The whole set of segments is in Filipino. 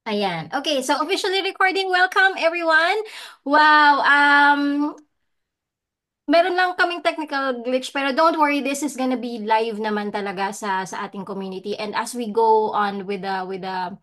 Ayan. Okay, so officially recording. Welcome everyone. Wow. Meron lang kaming technical glitch pero don't worry, this is gonna be live naman talaga sa ating community. And as we go on with the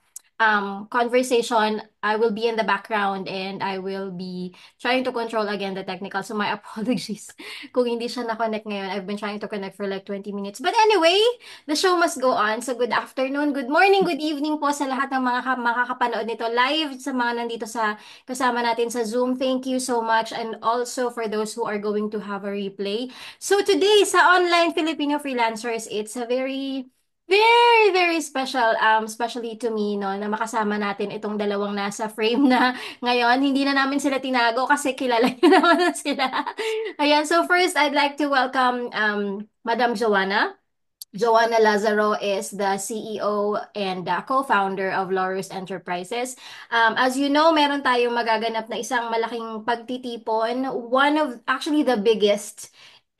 conversation, I will be in the background and I will be trying to control again the technical. So my apologies kung hindi siya na-connect ngayon. I've been trying to connect for like 20 minutes. But anyway, the show must go on. So good afternoon, good morning, good evening po sa lahat ng mga makakapanood nito live, sa mga nandito sa kasama natin sa Zoom. Thank you so much. And also for those who are going to have a replay. So today sa Online Filipino Freelancers, it's a very special, especially to me, no, na makasama natin itong dalawang nasa frame na ngayon. Hindi na namin sila tinago kasi kilala niyo naman na sila. Ayan, so first I'd like to welcome Madam Joanna. Joanna Lazaro is the CEO and co-founder of Laurus Enterprises. As you know, meron tayong magaganap na isang malaking pagtitipon. One of, actually the biggest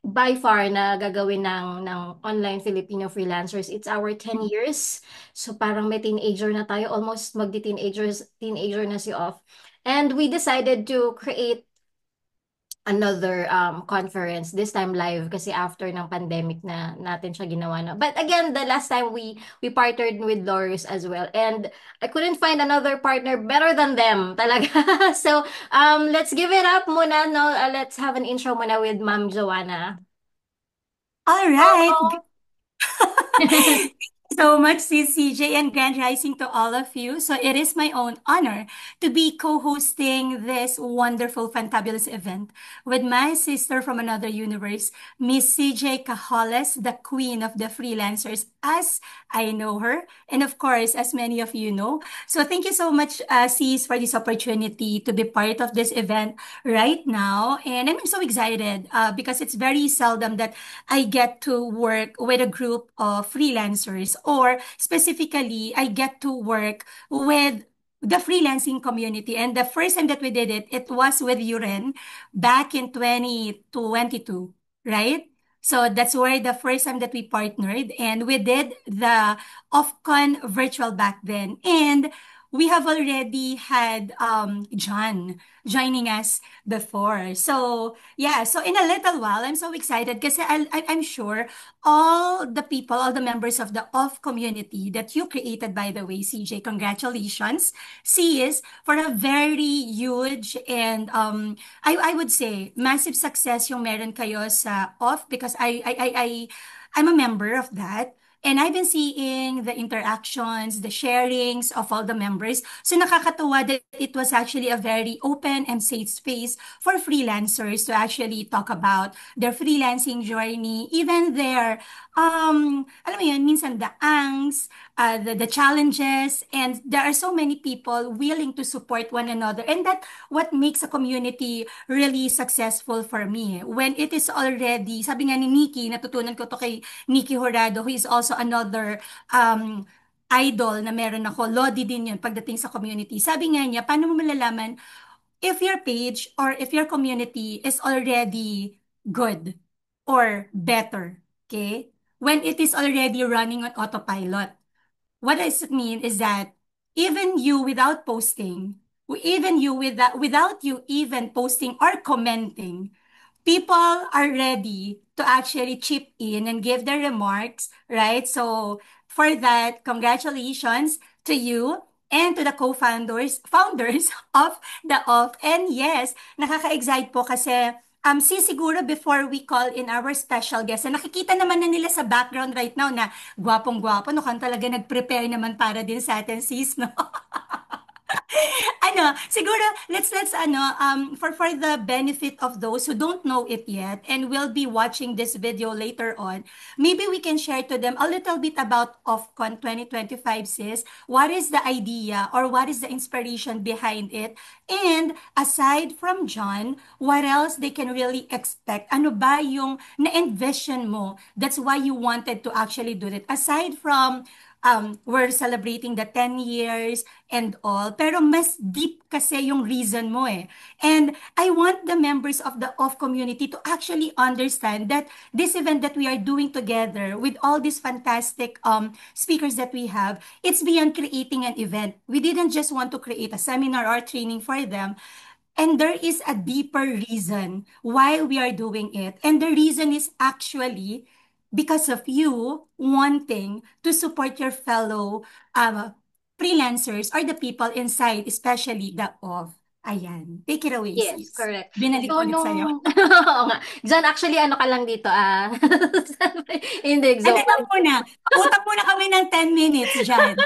by far na gagawin ng online Filipino freelancers. It's our 10 years. So parang may teenager na tayo. Almost teenager na si Off. And we decided to create another conference, this time live kasi after ng pandemic na natin siya ginawa na. But again, the last time we partnered with Loris as well, and I couldn't find another partner better than them talaga. So let's give it up muna, no. Let's have an intro muna with Ma'am Joanna. All right. Hello. So much, Sis CJ, and grand rising to all of you. So it is my own honor to be co-hosting this wonderful, fantabulous event with my sister from another universe, Miss CJ Cajoles, the queen of the freelancers, as I know her, and of course, as many of you know. So thank you so much, Sis, for this opportunity to be part of this event right now. And I'm so excited because it's very seldom that I get to work with a group of freelancers, or specifically, I get to work with the freelancing community. And the first time that we did it, it was with Uren back in 2022, right? So that's where the first time that we partnered, and we did the OFCON virtual back then. And we have already had John joining us before. So yeah, so in a little while, I'm so excited because I'm sure all the people, all the members of the off community that you created, by the way, CJ, congratulations. C is for a very huge and I would say massive success yung meron kayo sa off, because I'm a member of that. And I've been seeing the interactions, the sharings of all the members. So nakakatuwa that it was actually a very open and safe space for freelancers to actually talk about their freelancing journey, even their, alam mo yun, minsan the angst, the challenges, and there are so many people willing to support one another. And that what makes a community really successful for me. When it is already, sabi nga ni Nikki, natutunan ko to kay Nikki Horado, who is also another idol na meron ako. Lodi din yun pagdating sa community. Sabi nga niya, paano mo malalaman if your page or if your community is already good or better, okay? When it is already running on autopilot. What does it mean is that even you without posting, even you without you even posting or commenting, people are ready to actually chip in and give their remarks, right? So for that, congratulations to you and to the founders of the off. And yes, nakaka-excite po kasi siguro before we call in our special guest, na nakikita naman na nila sa background right now na gwapong-gwapo, no, kan talaga nag-prepare naman para din sa atin, sis, no? Siguro, for the benefit of those who don't know it yet and will be watching this video later on, maybe we can share to them a little bit about OFCON 2025, sis. What is the idea or what is the inspiration behind it? And aside from John, what else they can really expect? Ano ba yung na-envision mo? That's why you wanted to actually do it. Aside from we're celebrating the 10 years and all. Pero mas deep kasi yung reason mo eh. And I want the members of the off community to actually understand that this event that we are doing together with all these fantastic speakers that we have, it's beyond creating an event. We didn't just want to create a seminar or training for them. And there is a deeper reason why we are doing it. And the reason is actually because of you wanting to support your fellow freelancers or the people inside, especially the off. Ayan. Take it away, Yes, sis. correct. Binalik So, ulit sa'yo. oo nga. John, actually, ano ka lang dito, hindi, Ano so, lang muna? Pautang muna kami ng 10 minutes dyan.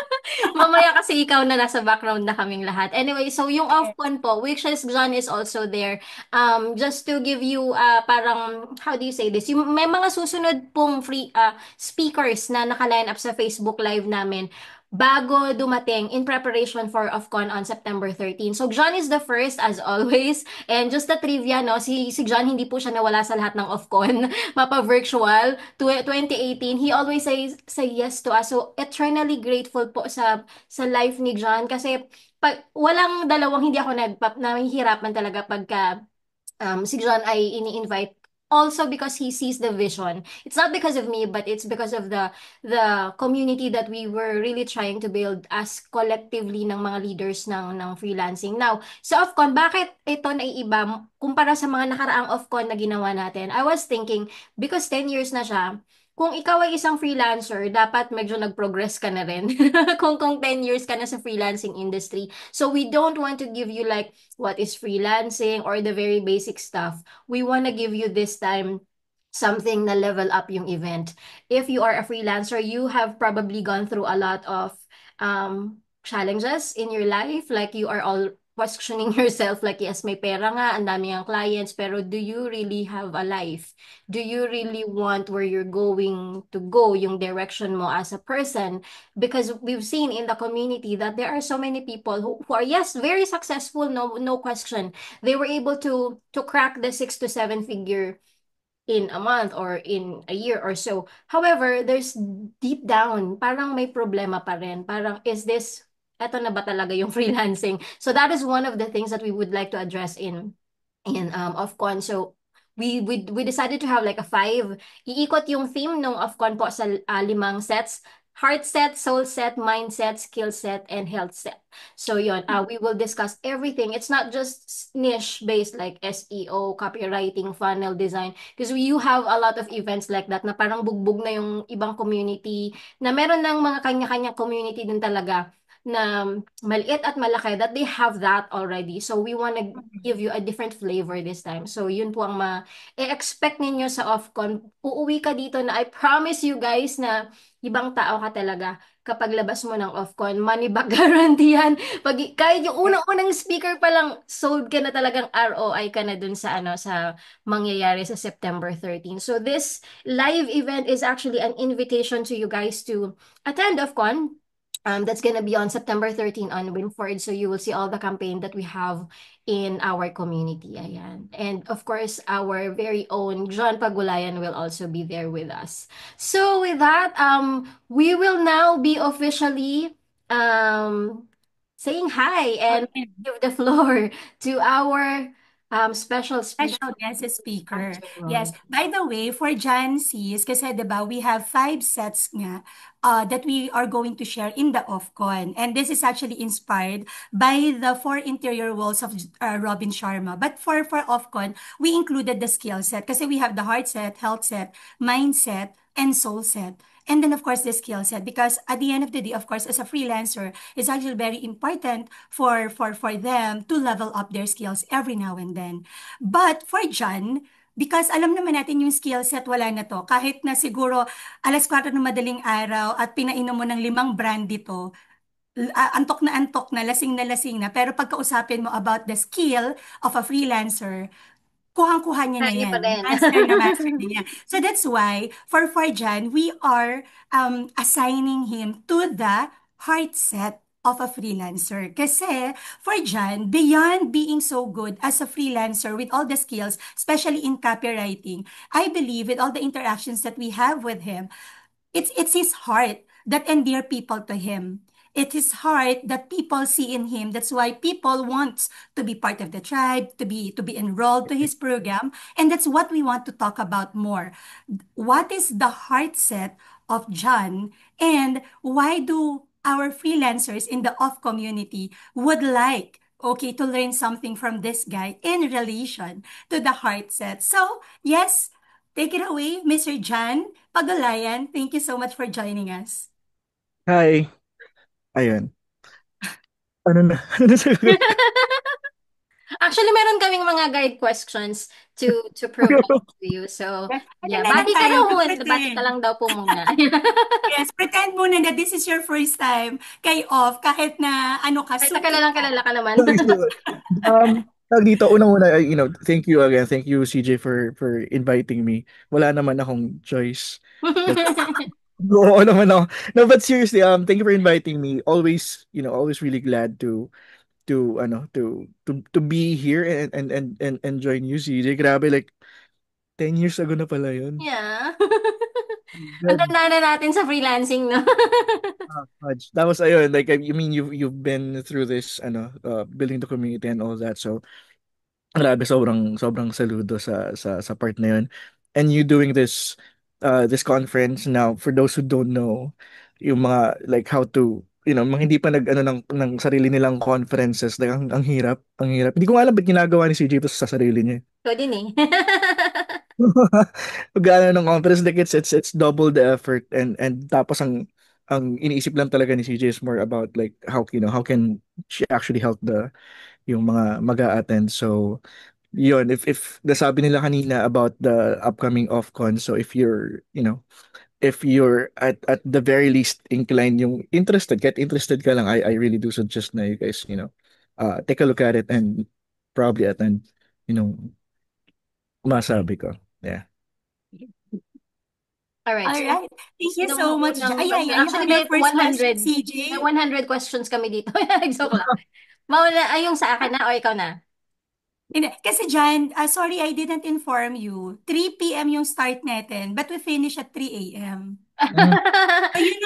mamaya kasi ikaw na nasa background na kaming lahat. Anyway, so yung off-con po, which is John is also there. Just to give you parang how do you say this? Yung may mga susunod pong free speakers na naka-line up sa Facebook Live namin bago dumating in preparation for OFCON on September 13. So John is the first as always. And just the trivia, no, si John hindi po siya nawala sa lahat ng OFCON, mapa-virtual. 2018, he always say yes to us. So eternally grateful po sa life ni John kasi pag walang dalawang hindi ako nahihirapan talaga pagka si John ay ini-invite also because he sees the vision. It's not because of me, but it's because of the community that we were really trying to build as collectively ng mga leaders ng freelancing. Now, sa OFCON, bakit ito naiiba kumpara sa mga nakaraang OFCON na ginawa natin? I was thinking, because 10 years na siya, kung ikaw ay isang freelancer, dapat medyo nag-progress ka na rin. Kung 10 years ka na sa freelancing industry. So we don't want to give you like what is freelancing or the very basic stuff. We want to give you this time something na level up yung event. If you are a freelancer, you have probably gone through a lot of challenges in your life. Like you are all questioning yourself like, yes, may pera nga, ang dami ang clients, pero do you really have a life? Do you really want where you're going to go, yung direction mo as a person? Because we've seen in the community that there are so many people who are yes very successful, no question. They were able to crack the 6 to 7 figure in a month or in a year or so. However, there's deep down, parang may problema pa rin. Parang, is this, eto na ba talaga yung freelancing? So that is one of the things that we would like to address in OFCON. So we decided to have like a five. Iikot yung theme ng OFCON po sa 5 sets. Heart set, soul set, mind set, skill set, and health set. So yon, we will discuss everything. It's not just niche based like SEO, copywriting, funnel design. Because you have a lot of events like that na parang bugbog na yung ibang community, na meron ng mga kanya-kanyang community din talaga na maliit at malaki that they have that already. So we want to give you a different flavor this time. So yun po ang ma-expect ninyo sa OFCON. Uuwi ka dito na I promise you guys na ibang tao ka talaga kapag labas mo ng OFCON. Money back guarantee yan. Kahit yung unang-unang speaker pa lang, sold ka na talagang ROI ka na dun sa sa mangyayari sa September 13. So this live event is actually an invitation to you guys to attend OFCON. That's gonna be on September 13 on Winford. So you will see all the campaign that we have in our community. Ayan. And of course, our very own John Pagulayan will also be there with us. So with that, we will now be officially saying hi and Okay. give the floor to our special speaker. Special guest speaker. Yes. Afternoon. By the way, for Jan Cs, kasi 'di ba, we have 5 sets nga that we are going to share in the OFCON. And this is actually inspired by the 4 interior walls of Robin Sharma. But for OFCON, we included the skill set kasi we have the heart set, health set, mindset, and soul set. And then, of course, the skill set. Because at the end of the day, of course, as a freelancer, it's actually very important for them to level up their skills every now and then. But for John, because alam naman natin yung skill set, wala na to. Kahit na siguro 4:00 ng madaling araw at pinainom mo ng 5 brand dito, antok na, lasing na. Pero pagkausapin mo about the skill of a freelancer, kuhang-kuha niya na Ready pa yan. rin. Master na master niya. So that's why, for Jan, we are assigning him to the heart set of a freelancer. Kasi, for Jan, beyond being so good as a freelancer with all the skills, especially in copywriting, I believe with all the interactions that we have with him, it's his heart that endear people to him. It is heart that people see in him. That's why people want to be part of the tribe, to be enrolled to his program, and that's what we want to talk about more. What is the heart set of John, and why do our freelancers in the off community would like, okay, to learn something from this guy in relation to the heart set? So, yes, take it away, Mr. John Pagulayan. Thank you so much for joining us. Hi. Ayun. Ano na? Ano na sagot? Actually, meron kaming mga guide questions to provide to you. So, Yes, yeah, mag lang bati ka tayo, daw muna. Bati ka mag-pretend. lang daw po muna. Yes, pretend muna na this is your first time kay off, kahit na ano ka, Kahit na suki ka. kilala ka naman. Sorry, sorry. Tawag dito, unang-una, thank you again. Thank you, CJ, for inviting me. Wala naman akong choice. Like, oo naman ako. No, but seriously, thank you for inviting me. Always, always really glad to be here and join you, CJ. Grabe, like, 10 years ago na pala yun. Yeah. Ang God. tanda na natin sa freelancing, no? Fudge. Tapos ayun, like I mean you've been through this building the community and all that. So grabe, sobrang sobrang saludo sa part na yun. And you doing this conference now, for those who don't know, yung mga like how to, mga hindi pa nag ano ng sarili nilang conferences, like ang hirap, ang hirap. Hindi ko nga alam ba't ginagawa ni CJ to sa sarili niya. Ikaw din eh. Gano'n ng conference, like it's double the effort, and tapos ang iniisip lang talaga ni CJ is more about like how can she actually help yung mga mag-a-attend. So yun, if nasabi nila kanina about the upcoming OffCon, so if you're at the very least inclined, yung interested, get interested ka lang, I really do suggest na you guys, take a look at it and probably attend, you know masabi ko. Yeah. All right. All So, right. Thank you sino so much. unang Ay, question? you Actually, have your may first question, 100. May CJ. 100 questions kami dito. Joke lang. Mauna, ay yung sa akin na o ikaw na? Hindi, kasi Jan, sorry, I didn't inform you. 3 p.m. yung start natin, but we finish at 3 a.m. Mm. So,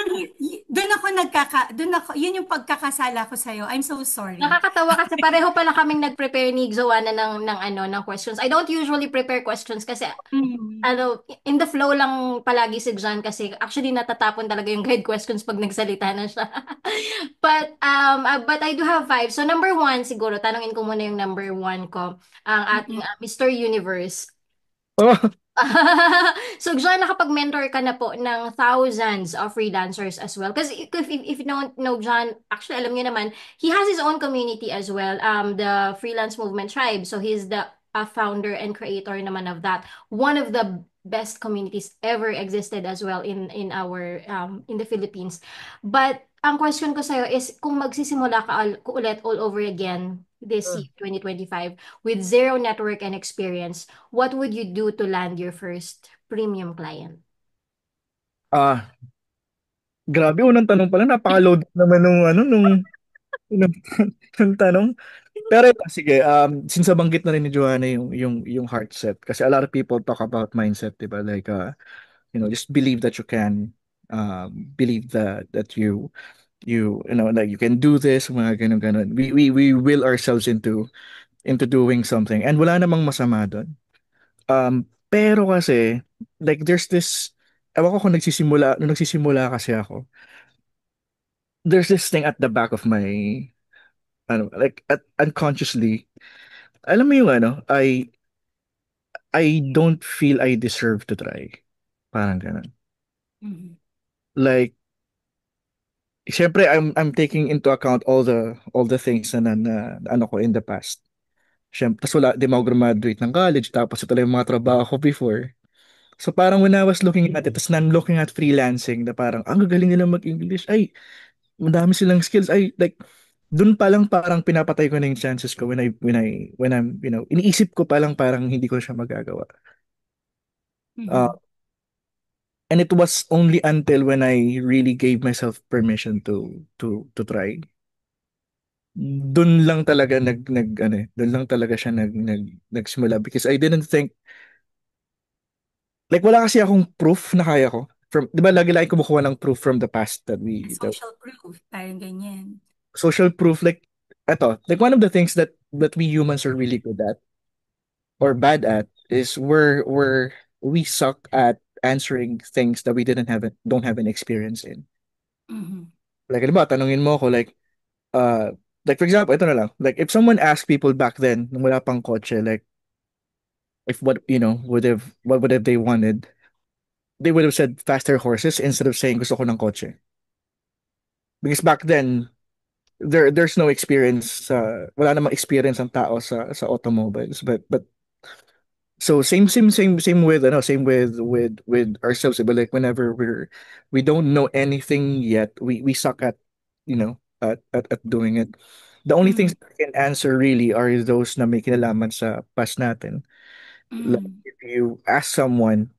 doon ako, yun yung pagkakasala ko sa'yo. I'm so sorry. Nakakatawa kasi pareho pala kaming nag-prepare ni Joanna ng questions. I don't usually prepare questions kasi Mm. in the flow lang palagi si John kasi actually natatapon talaga yung guide questions pag nagsalita na siya. But I do have five. So number one, siguro, tanungin ko muna yung number one ko, ang ating Mm-mm. Mr. Universe. Oh, So, John, nakapag-mentor ka na po ng thousands of freelancers as well. Because if you don't know John, actually, alam niyo naman, he has his own community as well, the Freelance Movement Tribe. So, he's the founder and creator naman of that. One of the best communities ever existed as well in our in the Philippines. But ang question ko sa'yo is, kung magsisimula ka ulit all over again this year, 2025, with zero network and experience, what would you do to land your first premium client? ah, grabe, unang tanong pala, napaka-load naman nung, nung tanong. Pero ito, sige, since nabanggit na rin ni Joanna yung heart set, kasi a lot of people talk about mindset, di ba? Like, just believe that you can, believe that like you can do this, mga ganun, ganun. We will ourselves into doing something, and wala namang masama doon. Pero kasi, like, there's this, ewan ko kung nung nagsisimula kasi ako, there's this thing at the back of my, like, unconsciously, alam mo yung I don't feel I deserve to try. Parang ganun. Mhm. Like, syempre, I'm taking into account all the things na ano ko in the past. Syempre, tas wala, di mo ako graduate ng college, tapos ito lang yung mga trabaho ko before. So parang when I was looking at it, tas I'm looking at freelancing, na parang, ang gagaling nila mag-English, ay, madami silang skills, ay, like, dun pa lang parang pinapatay ko na yung chances ko when I'm, iniisip ko pa lang parang hindi ko siya magagawa. Uh, Mhm. and it was only until when I really gave myself permission to try. Dun lang talaga dun lang talaga siya nagsimula, because I didn't think, like, wala kasi akong proof na kaya ko. from, di ba lagi lagi kumukuha ng proof from the past that the Social proof, parang ganyan. social proof, like, eto, like one of the things that we humans are really good at or bad at is we suck at answering things that we didn't have don't have an experience in. Mhm. Like, ano ba, tanungin mo ako, uh, like for example, ito na lang, like if someone asked people back then, nung wala pang kotse, like if what, what would have they wanted, they would have said faster horses instead of saying gusto ko ng kotse. Because back then, there's no experience, wala namang experience ang tao sa automobiles, but so same with with ourselves, but like whenever we don't know anything yet, we suck at, at doing it. The only things Mhm. that we can answer really are those na may kinalaman sa past natin. Like Mhm. if you ask someone,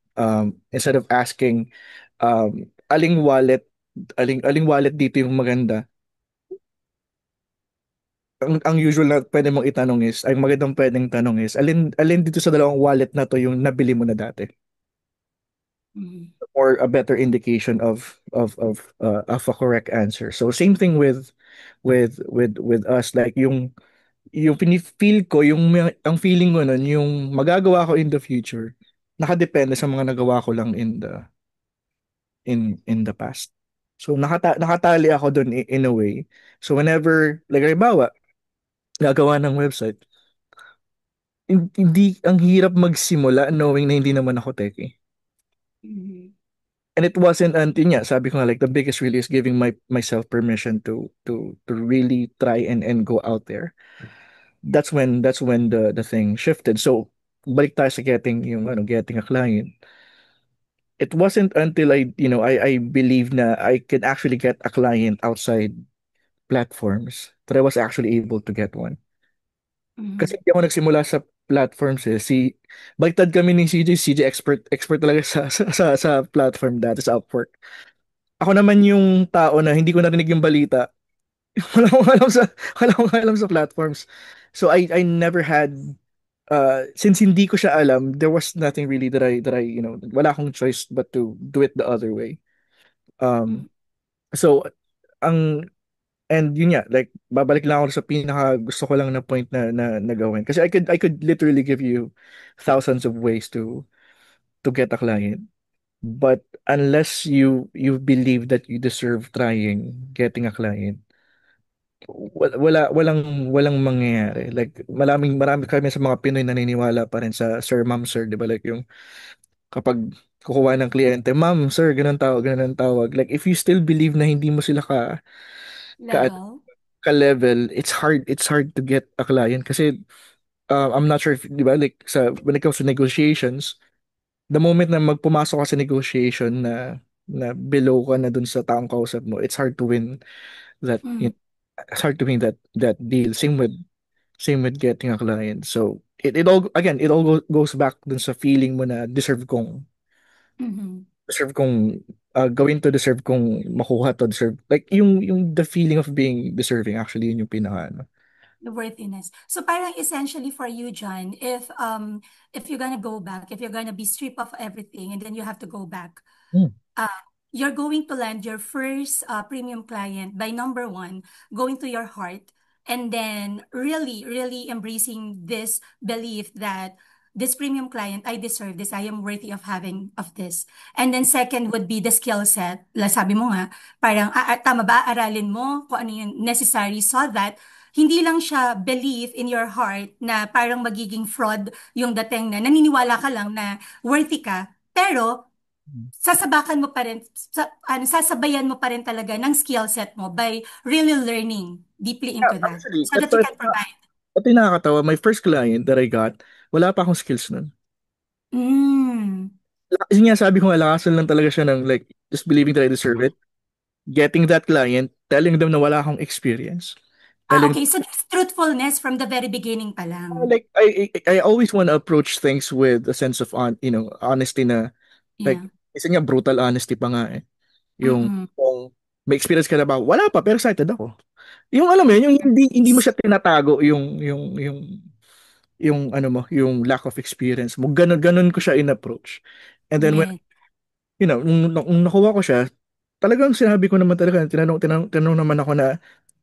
instead of asking, aling wallet, aling wallet dito yung maganda, ang usual na pwede mong itanong is, ay magandang pwedeng tanong is, alin dito sa dalawang wallet na to yung nabili mo na dati? Mhm. Or a better indication of a correct answer. So same thing with us, like yung feel ko, ang feeling ko nun, yung magagawa ko in the future, nakadepende sa mga nagawa ko lang in the past. So nakatali ako dun in a way. So whenever, like halimbawa, gagawa ng website, hindi, ang hirap magsimula knowing na hindi naman ako techie. Mhm. And it wasn't until, yeah, sabi ko nga, like the biggest really is giving myself permission to really try and go out there. That's when the thing shifted. So balik tayo sa getting a client. It wasn't until I believed na I could actually get a client outside platforms that I was actually able to get one. Kasi Mhm. hindi ako nagsimula sa platforms eh. Baliktad kami ni CJ expert talaga sa platform dati sa Upwork. Ako naman yung tao na hindi ko narinig yung balita. Wala akong alam wala akong alam sa platforms. So I never had, since hindi ko siya alam, there was nothing really that I wala akong choice but to do it the other way. Um Mhm. so ang and yun nga, like babalik lang ako sa pinaka gusto ko lang na point na gawin. Kasi I could literally give you thousands of ways to get a client. But unless you believe that you deserve trying getting a client, walang mangyayari. Like marami kami sa mga Pinoy naniniwala pa rin sa sir, ma'am, sir, 'di ba? Like yung kapag kukuha ng kliyente, ma'am, sir, ganun tawag, ganun ang tawag. Like if you still believe na hindi mo sila ka, Level. ka level, it's hard to get a client kasi, I'm not sure if, 'di ba, like when it comes to negotiations, the moment na magpumasok ka sa negotiation na below ka na dun sa taong kausap mo, that Mhm. it's hard to win that deal. Same with getting a client. So it all, again, it all goes back dun sa feeling mo na Mhm. gawin to, deserve kong makuha to, deserve, like yung the feeling of being deserving, actually yun yung pinaka ano. The worthiness. So parang essentially for you, John, if you're gonna go back, if you're gonna be stripped of everything and then you have to go back, Hmm. uh, you're going to land your first premium client by number one, going to your heart, and then really, really embracing this belief that this premium client, I deserve this, I am worthy of having of this. And then second would be the skill set. Sabi mo nga, parang tama ba, aralin mo kung ano yung necessary so that hindi lang siya belief in your heart na parang magiging fraud yung dating na naniniwala ka lang na worthy ka, pero sasabakan mo pa rin, sasabayan mo pa rin talaga ng skill set mo by really learning deeply Yeah, into that actually, so that you can provide. ito yung nakakatawa. My first client that I got, wala pa akong skills nun. Mm. Kasi nga sabi ko nga, lakasan lang talaga siya ng like, just believing that I deserve it. Getting that client, telling them na wala akong experience. Telling, Okay, so that's truthfulness from the very beginning pa lang. like, I always want to approach things with a sense of honesty na, like, Yeah. isa nga brutal honesty pa nga eh. Yung, Mm-mm. kung may experience ka na ba? Wala pa, pero excited ako. Yung alam mo yun, yung hindi mo siya tinatago yung ano mo, yung lack of experience mo. Ganun ko siya in approach. And then when Yeah. nung nakuha ko siya, talagang sinabi ko naman talaga, tinanong naman ako na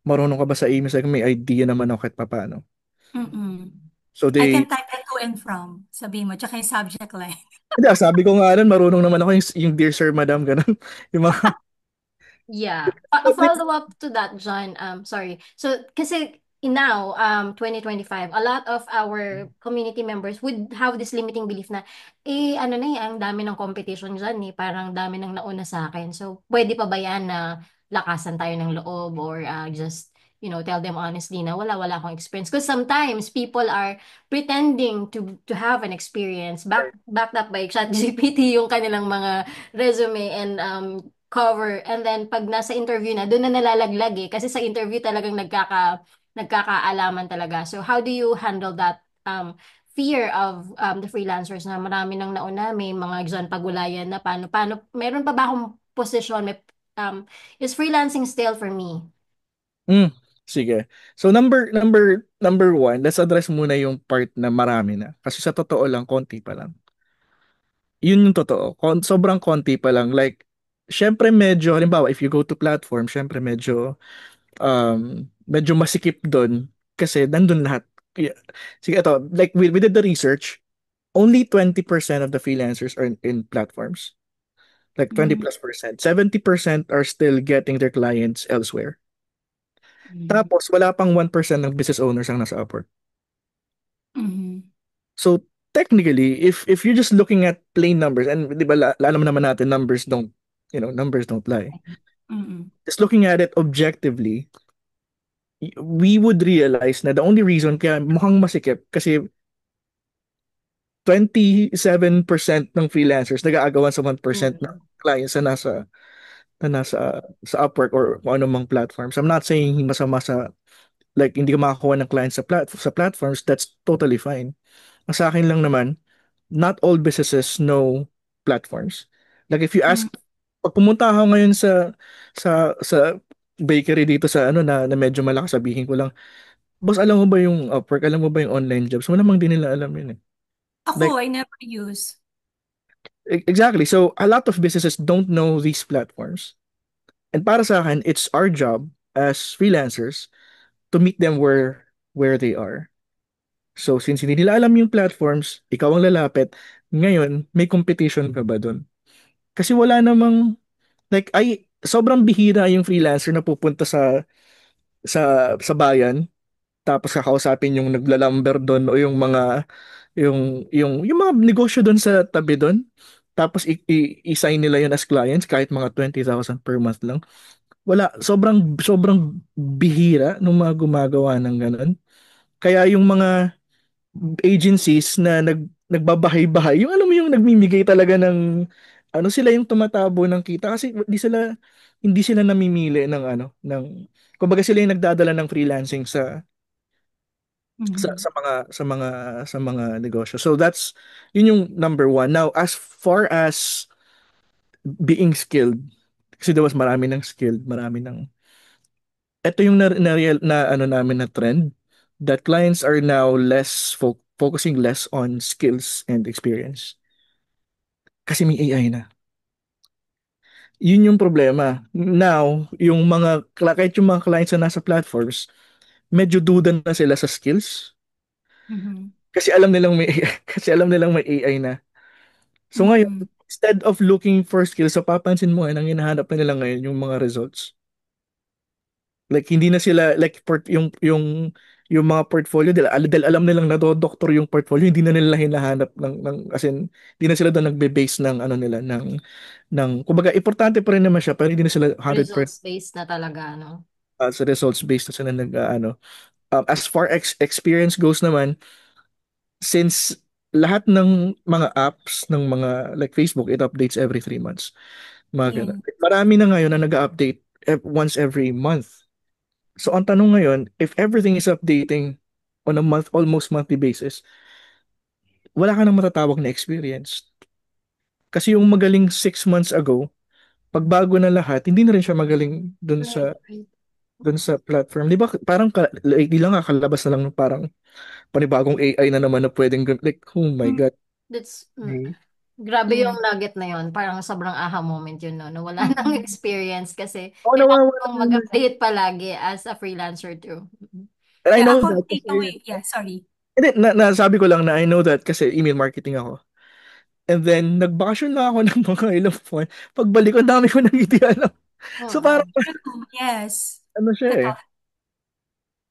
marunong ka ba sa email? Sabi ko, may idea naman ako kahit papaano. Mm-mm. So I they, can type the to and from. Sabi mo, tsaka yung subject line. hindi, sabi ko nga nun, marunong naman ako yung Dear Sir, Madam, ganun. Yung mga, Yeah. A follow-up to that, John. Sorry. So, kasi now, 2025, a lot of our community members would have this limiting belief na, ano na ang dami ng competition dyan eh. Parang dami nang nauna sa akin. So, pwede pa ba yan na lakasan tayo ng loob or just, tell them honestly na wala akong experience. Because sometimes people are pretending to have an experience backed up by ChatGPT yung kanilang mga resume and cover, and then pag nasa interview na doon na nalalaglag eh kasi sa interview talagang nagkakaalaman talaga. So how do you handle that fear of the freelancers na marami nang nauna, may mga John Pagulayan na paano meron pa ba akong posisyon, um is freelancing still for me? mm, sige. So number one, let's address muna yung part na marami na. Kasi sa totoo lang, konti pa lang. Yun yung totoo. Sobrang konti pa lang. Like, syempre medyo, halimbawa, if you go to platform, syempre medyo masikip doon kasi nandun lahat. Yeah. Sige, ito, like we did the research, only 20% of the freelancers are in platforms. Like 20 Mm-hmm. plus percent. 70% are still getting their clients elsewhere. Tapos, wala pang 1% ng business owners ang nasa Upwork. Mm-hmm. So, technically, if you're just looking at plain numbers, and di ba, alam naman natin, numbers don't lie. Mm-hmm. Just looking at it objectively, we would realize na the only reason kaya mukhang masikip kasi 27% ng freelancers nag-aagawan sa 1% ng Mm. clients na nasa sa Upwork or kung anumang platforms. I'm not saying masama sa like hindi ka makakuha ng clients sa platforms, that's totally fine. Ang sa akin lang naman, not all businesses know platforms. Like if you ask, pag pumunta ako ngayon sa bakery dito sa ano na medyo malakas, sabihin ko lang, boss, alam mo ba yung Upwork? Alam mo ba yung online jobs? Malamang di nila alam yun eh. Like, Ako, I never use. exactly. So, a lot of businesses don't know these platforms. And para sa akin, it's our job as freelancers to meet them where they are. So, since hindi nila alam yung platforms, ikaw ang lalapit, ngayon, may competition ka ba dun? Kasi wala namang, like, sobrang bihira yung freelancer na pupunta sa bayan, tapos kakausapin yung naglalamber doon o yung mga negosyo doon sa tabi doon. Tapos i-sign nila yun as clients kahit mga 20,000 per month lang. Wala, sobrang sobrang bihira nung mga gumagawa ng ganun. Kaya yung mga agencies na nagbabahay-bahay, yung alam mo yung nagmimigay talaga ng ano, sila yung tumatabo ng kita kasi hindi sila namimili ng kumbaga sila yung nagdadala ng freelancing sa Mm-hmm. sa mga sa mga sa mga negosyo. So yun yung number one. Now, as far as being skilled, kasi there was marami ng skilled, marami ng ito yung na ano namin na trend that clients are now less focusing less on skills and experience kasi may AI na. Yun yung problema. Now, kahit yung mga clients na nasa platforms, medyo duda na sila sa skills Mm-hmm. kasi alam nilang may kasi alam nilang may AI na. So ngayon, Mm-hmm. instead of looking for skills, so papansin mo, ang hinahanap na nila ngayon yung mga results. Like hindi na sila like yung mga portfolio dahil alam nilang nadodoktor yung portfolio, hindi na nila hinahanap ng as in hindi na sila doon nagbe-base ng ano nila ng kumbaga importante pa rin naman siya pero hindi na sila 100% Results based na talaga, no? sa results based na sila as far experience goes naman, since lahat ng mga apps ng mga like Facebook, it updates every 3 months. Mga ganun. Yeah. Marami na ngayon na nag-update once every month. So ang tanong ngayon, if everything is updating on a almost monthly basis, wala ka nang matatawag na experience. Kasi yung magaling 6 months ago, pagbago na lahat, hindi na rin siya magaling dun Right, sa right. dun sa platform. Di ba parang lately lang kakalabas na lang ng parang panibagong AI na naman na pwedeng like, oh my Mm. God. That's Okay. Grabe yung Mm. nugget na yun. Parang sobrang aha moment yun, no? Na wala nang Mm-mm. experience kasi Oo, kailangan nawawala mong yun. mag-update palagi as a freelancer too. And I Yeah, know ako that kasi, takeaway. Yeah, sorry. hindi, nasabi ko lang na I know that kasi email marketing ako. And then, nagbakasyon lang ako ng mga ilang buwan. Pagbalik, ang dami ko nang hindi alam. So, parang, Mm. True. Yes. ano siya eh, Totoo.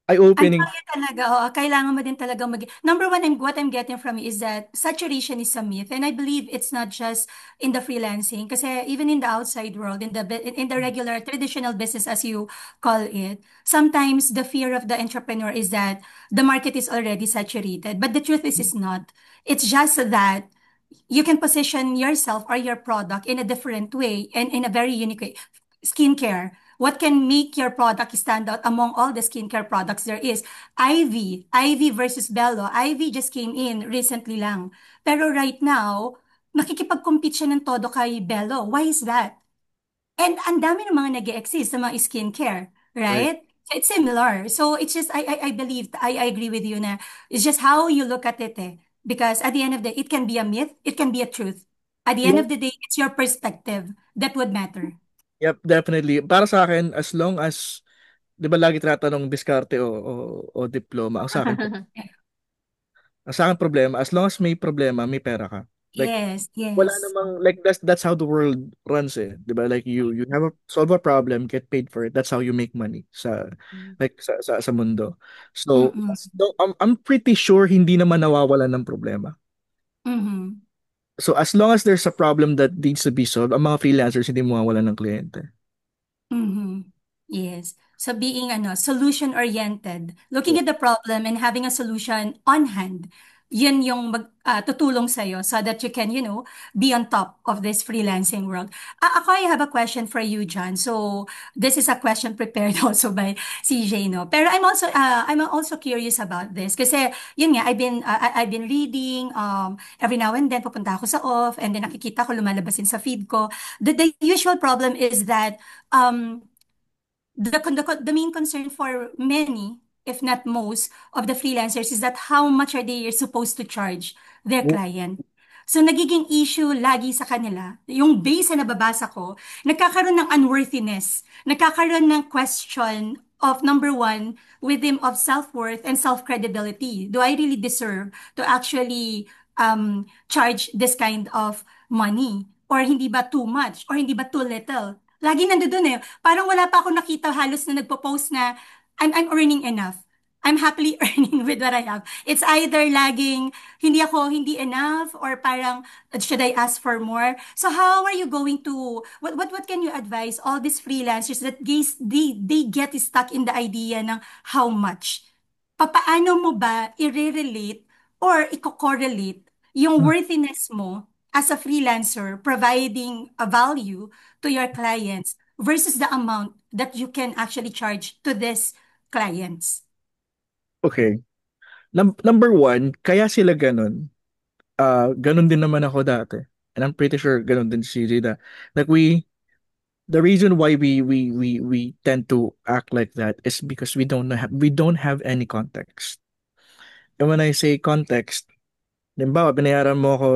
Ang eye-opening. dami talaga, oo. Kailangan mo din talaga Number one, what I'm getting from you is that saturation is a myth. And I believe it's not just in the freelancing. Kasi even in the outside world, in the regular, traditional business as you call it, sometimes the fear of the entrepreneur is that the market is already saturated. But the truth is, it's not. It's just that you can position yourself or your product in a different way and in a very unique way. Skincare. What can make your product stand out among all the skincare products there is? Ivy. Ivy versus Bello. Ivy just came in recently lang. Pero right now, nakikipag-compete siya ng todo kay Bello. Why is that? And ang dami ng mga nag-exist sa mga skincare, Right. right? So it's similar. So it's just, I believe, I agree with you na it's just how you look at it eh. Because at the end of the day, it can be a myth, it can be a truth. At the end Yung, of the day, it's your perspective that would matter. yep, definitely. Para sa akin, as long as, di ba lagi tinatanong diskarte o diploma, ang sa akin problema, as long as may problema, may pera ka. Like, Yes, wala yes. namang, like, that's how the world runs eh. Di ba? Like, you have solve a problem, get paid for it. That's how you make money sa mundo. So, Mm-mm. I'm pretty sure hindi naman nawawalan ng problema. Mm-hmm. So, as long as there's a problem that needs to be solved, ang mga freelancers hindi mawawalan ng kliyente. Mm-hmm. Yes. So being solution oriented, looking Yeah. at the problem and having a solution on hand, yun yung tutulong sa'yo so that you can, be on top of this freelancing world. Ako, I have a question for you, John. So this is a question prepared also by CJ, no? Pero I'm also curious about this kasi yun nga, I've been reading, every now and then pupunta ako sa off and then nakikita ko lumalabas din sa feed ko. The usual problem is that um, the main concern for many, if not most, of the freelancers is that how much are they supposed to charge their Mo- client. So nagiging issue lagi sa kanila, yung base na nababasa ko, nagkakaroon ng unworthiness, nagkakaroon ng question of number one, with them of self-worth and self-credibility. Do I really deserve to actually charge this kind of money? Or hindi ba too much? Or hindi ba too little? Lagi nandoon eh. Parang wala pa ako nakita halos na nagpo-post na I'm earning enough. I'm happily earning with what I have. It's either laging hindi enough or parang should I ask for more? So how are you going to what can you advise all these freelancers that they get stuck in the idea ng how much? Papaano mo ba i-relate or i-correlate yung worthiness mo as a freelancer providing a value to your clients versus the amount that you can actually charge to these clients. Okay. Number one, kaya sila ganun. Ganun din naman ako dati. And I'm pretty sure ganun din si Jada. Like the reason why we tend to act like that is because we don't have any context. And when I say context, limbawa, binayaran mo ako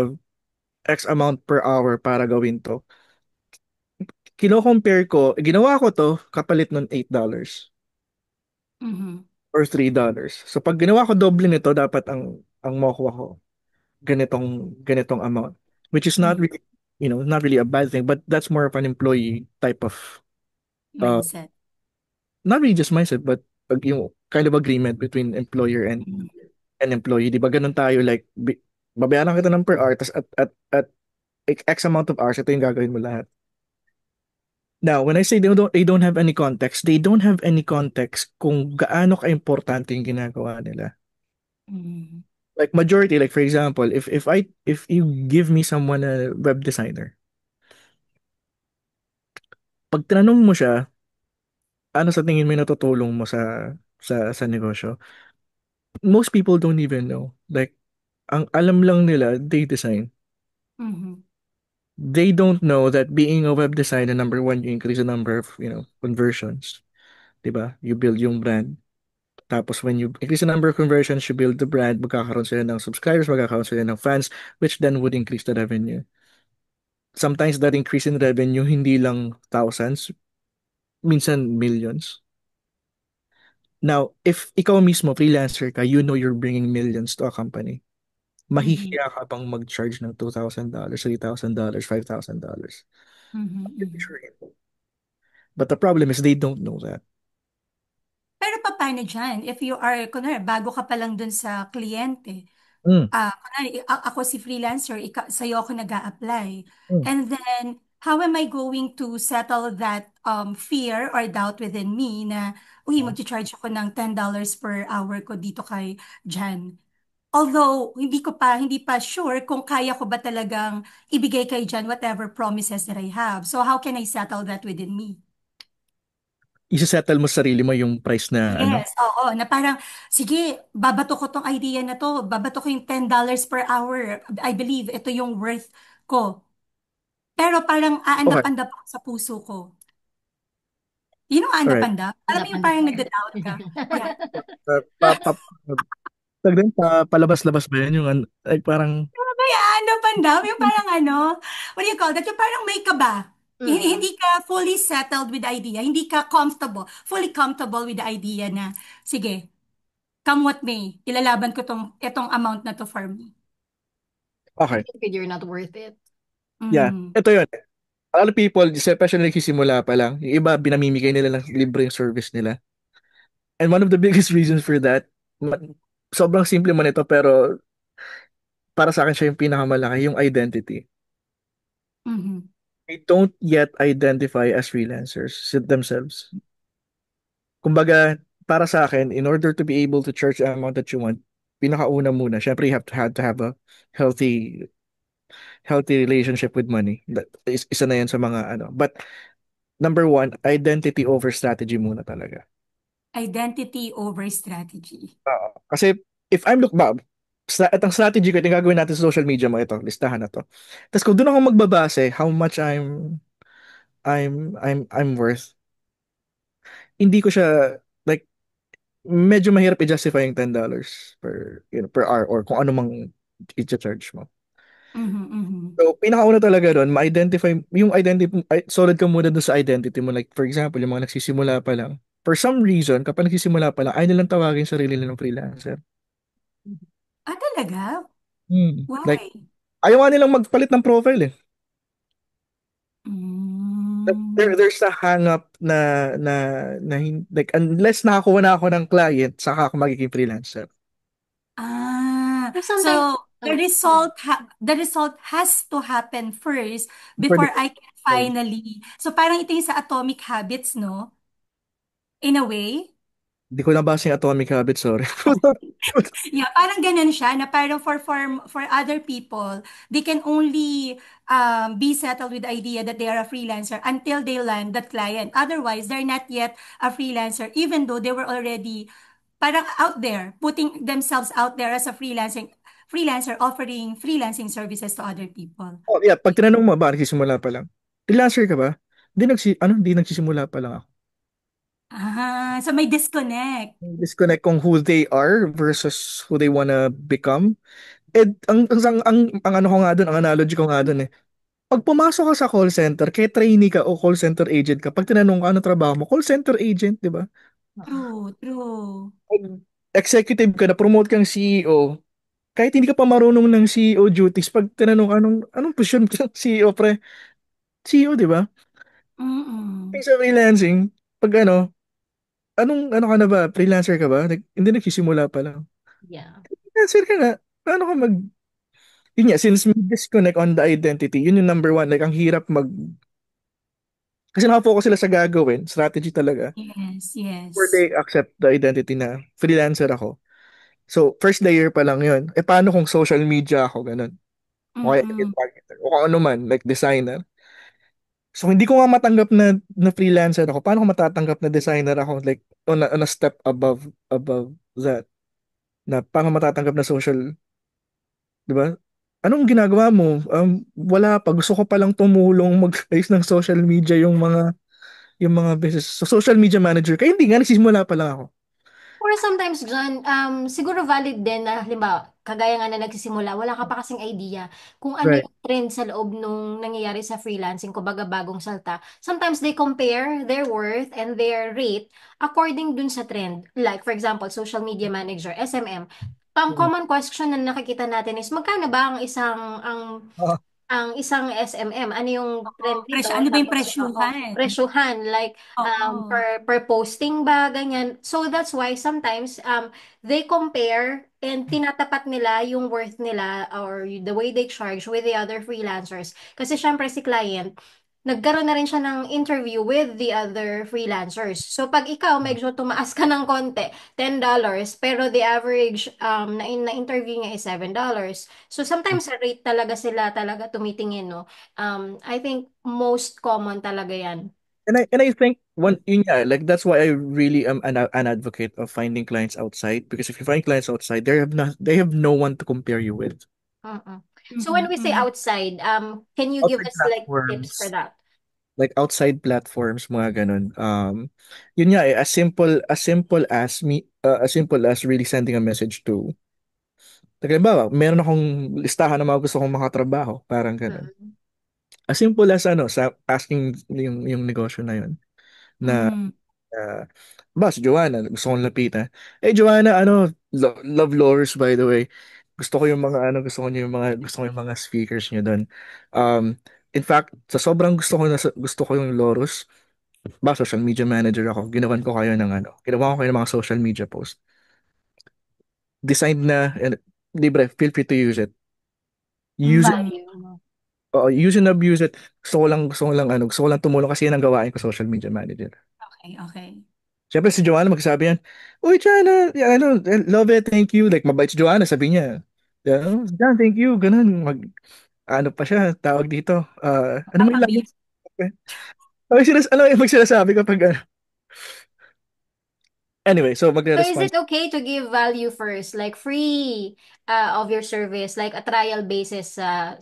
X amount per hour para gawin to. Kino-compare ko, ginawa ko to kapalit nun $8 Mhm. or $3. So pag ginawa ko doble nito, dapat ang makuha ko ganitong amount, which is not Mhm. really, not really a bad thing, but that's more of an employee type of uh Mindset. not really just mindset, but yung kind of agreement between employer Mhm. and employee. Di ba ganun tayo, like babayaran kita ng per hour, tas at X amount of hours, ito yung gagawin mo lahat. Now, when I say they don't have any context, they don't have any context kung gaano ka-importante yung ginagawa nila. Mhm. Like majority, like for example, if you give me someone a web designer, pag tinanong mo siya, ano sa tingin mo yung natutulong mo sa negosyo? Most people don't even know. Like, ang alam lang nila, they design. Mhm. They don't know that being a web designer, number one, you increase the number of, conversions. 'Di ba? You build yung brand. Tapos when you increase the number of conversions, you build the brand, magkakaroon sila ng subscribers, magkakaroon sila ng fans, which then would increase the revenue. sometimes that increase in revenue hindi lang thousands, minsan millions. Now, if ikaw mismo freelancer ka, you know you're bringing millions to a company. Mhm. Mahihiya ka bang mag-charge ng $2,000, $3,000, $5,000? Mhm. Mhm. Sure. But the problem is they don't know that. Pero paano dyan? If you are, kunwari, bago ka pa lang dun sa kliyente, Mm, kunwari, ako si freelancer, sa'yo ako nag apply. mm, And then, how am I going to settle that fear or doubt within me na, uy, mag-charge ako ng $10 per hour ko dito kay Jan. Although, hindi pa sure kung kaya ko ba talagang ibigay kay Jan whatever promises that I have. So, how can I settle that within me? Isa-settle mo sa sarili mo yung price na ano. Yes, oo, na parang, sige, babato ko tong idea na to, babato ko yung $10 per hour. I believe ito yung worth ko. Pero parang Okay, aandap-andap ako sa puso ko. Yun ang alright. aandap-andap. Alam mo yung Dapat. parang nagda-doubt ka. Yeah. Tag din, palabas-labas ba yan yung like parang May aandap-andap, yung parang ano, what do you call that? Yung parang may kaba. Mm. Hindi ka fully settled with the idea. Hindi ka fully comfortable with the idea na, sige, come what may, ilalaban ko itong amount na to for me. okay. You're not worth it. Yeah, Mm. ito yun. A lot of people, especially nagsisimula pa lang, yung iba binamimigay nila ng libre yung service nila. And one of the biggest reasons for that, ma- sobrang simple man ito pero para sa akin siya yung pinakamalaki, yung identity. Mhm. They don't yet identify as freelancers themselves. Kumbaga, para sa akin, in order to be able to charge the amount that you want, pinakauna muna, syempre you have to have a healthy healthy relationship with money. Isa na yan sa mga ano. But number one, identity over strategy muna talaga. Identity over strategy. Oo. Kasi if I'm look back, itong strategy ko, ito yung gagawin natin sa social media mo, ito, listahan na to. Tapos kung doon ako magbabase how much I'm worth, hindi ko siya, like, medyo mahirap i-justify yung $10 per hour or kung ano mang i-charge mo. Mhm, mhm. So, pinakauna talaga doon, ma-identify, yung identity, solid ka muna doon sa identity mo. Like, for example, yung mga nagsisimula pa lang. For some reason, kapag nagsisimula pa lang, ay nilang tawagin sarili nilang freelancer. Talaga? Like, Why? ayaw nga nilang magpalit ng profile eh. Mm. There's a hang up like, unless nakakuha na ako ng client, saka ako magiging freelancer. But sometimes, So oh, the result has to happen first For the before I can finally. So parang ito yung sa Atomic Habits, no? In a way. Hindi ko nabasa yung Atomic Habits, sorry. Yeah, parang ganun siya na parang for other people, they can only be settled with the idea that they are a freelancer until they land that client. Otherwise, they're not yet a freelancer even though they were already parang out there, putting themselves out there as a freelancer offering freelancing services to other people. Oh, yeah, pag tinanong mo ba, nagsisimula pa lang? Freelancer ka ba? Hindi nagsisimula pa lang ako. So may disconnect. Disconnect kung who they are versus who they wanna become. And ang ano ko nga doon, ang analogy ko nga doon eh. Pag pumasok ka sa call center, kaya trainee ka o call center agent ka, pag tinanong ka ano trabaho mo, call center agent, di ba? True, true. Pag executive ka na, promote kang CEO, kahit hindi ka pa marunong ng CEO duties, pag tinanong anong posisyon ka CEO, pre? CEO, di ba? Mm-mm. Yung sa freelancing, pag ano ka na ba? Freelancer ka ba? Hindi nagsisimula pa lang. yeah. Freelancer ka nga. Paano ka yun nga, since may disconnect on the identity, yun yung number one. Like, ang hirap kasi nakafocus sila sa gagawin, strategy talaga, Yes, before yes. they accept the identity na freelancer ako. So, first layer pa lang yun. Eh, paano kung social media ako, ganun? O kaya Mm-mm. marketer, o kung ano man, like designer. So, hindi ko nga matanggap na freelancer ako. Paano ko matatanggap na designer ako? Like, on a step above that. Na paano matatanggap na social, di ba? Anong ginagawa mo? Wala pa. Gusto ko palang tumulong mag-ayos ng social media yung mga business. So, social media manager. Kaya hindi nga, nagsisimula pa lang ako. Or sometimes John, siguro valid din na halimbawa, kagaya nga na nagsisimula, wala ka pa kasing idea kung ano Right. yung trend sa loob nung nangyayari sa freelancing, kumbaga bagong salta. Sometimes they compare their worth and their rate according dun sa trend. Like for example, social media manager, SMM. Ang Mm. common question na nakikita natin is magkano ba Ah, ang isang SMM, ano yung trend nito? Ano ba yung Tapos, oo, presyuhan? presyuhan, like, Oo. per posting ba, ganyan. So, that's why sometimes, they compare and tinatapat nila yung worth nila or the way they charge with the other freelancers. Kasi, syempre, si client, nagkaroon na rin siya ng interview with the other freelancers. So, pag ikaw, medyo tumaas ka ng konti, $10, pero the average na interview niya is $7. So sometimes sa rate talaga sila talaga tumitingin, no? I think most common talaga yan. and I think one yun nga, like that's why I really am an advocate of finding clients outside because if you find clients outside, they have no one to compare you with. Mm-mm. So when Mhm, we say mhm. outside, can you give Outside us like tips for platforms, that? like outside platforms, mga ganun. Yun nga eh, as simple as really sending a message to. Halimbawa, meron akong listahan ng mga gusto kong makatrabaho, parang ganun. Mm. As simple as ano, sa asking yung negosyo na yun na Mhm. Boss, Joanna, gusto kong lapitan. Eh, Joanna, ano, love Lowers, by the way. Gusto ko yung mga speakers niyo doon. Um, in fact, sa sobrang gusto ko yung Lorus, social media manager ako. Ginawa ko kayo ng mga social media post. Designed na, and, libre, feel free to use it. Use it, Mhm. Value, no? use and abuse it. Gusto ko lang tumulong kasi yan ang gawain ko, social media manager. Okay, okay. Siyempre si Joanna magsasabi yan, Uy, Joanna, yeah, ano, love it, thank you. Like, mabait si Joanna, sabi niya. Yeah, John, thank you, ganun. Ano pa siya, tawag dito. Ano may lagi? Papabir. Ano yung magsinasabi kapag, anyway, so So is magre-respond. it okay to give value first, like free of your service, like a trial basis sa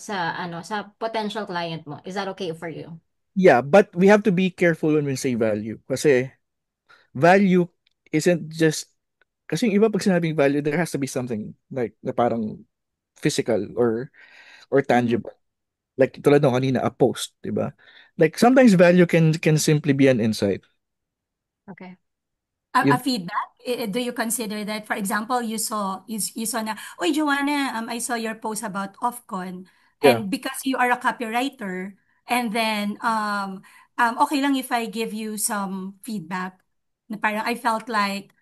potential client mo? Is that okay for you? Yeah, but we have to be careful when we say value. Kasi value isn't just, kasi yung iba pag sinabing value, there has to be something like na parang physical or Mhm. tangible. Like tulad ng kanina, a post, di ba? Like sometimes value can simply be an insight. Okay. A You, feedback? Do you consider that, for example, you saw na, Uy, Joanna, I saw your post about Ofcon, yeah, and because you are a copywriter, and then okay lang if I give you some feedback, na parang I felt like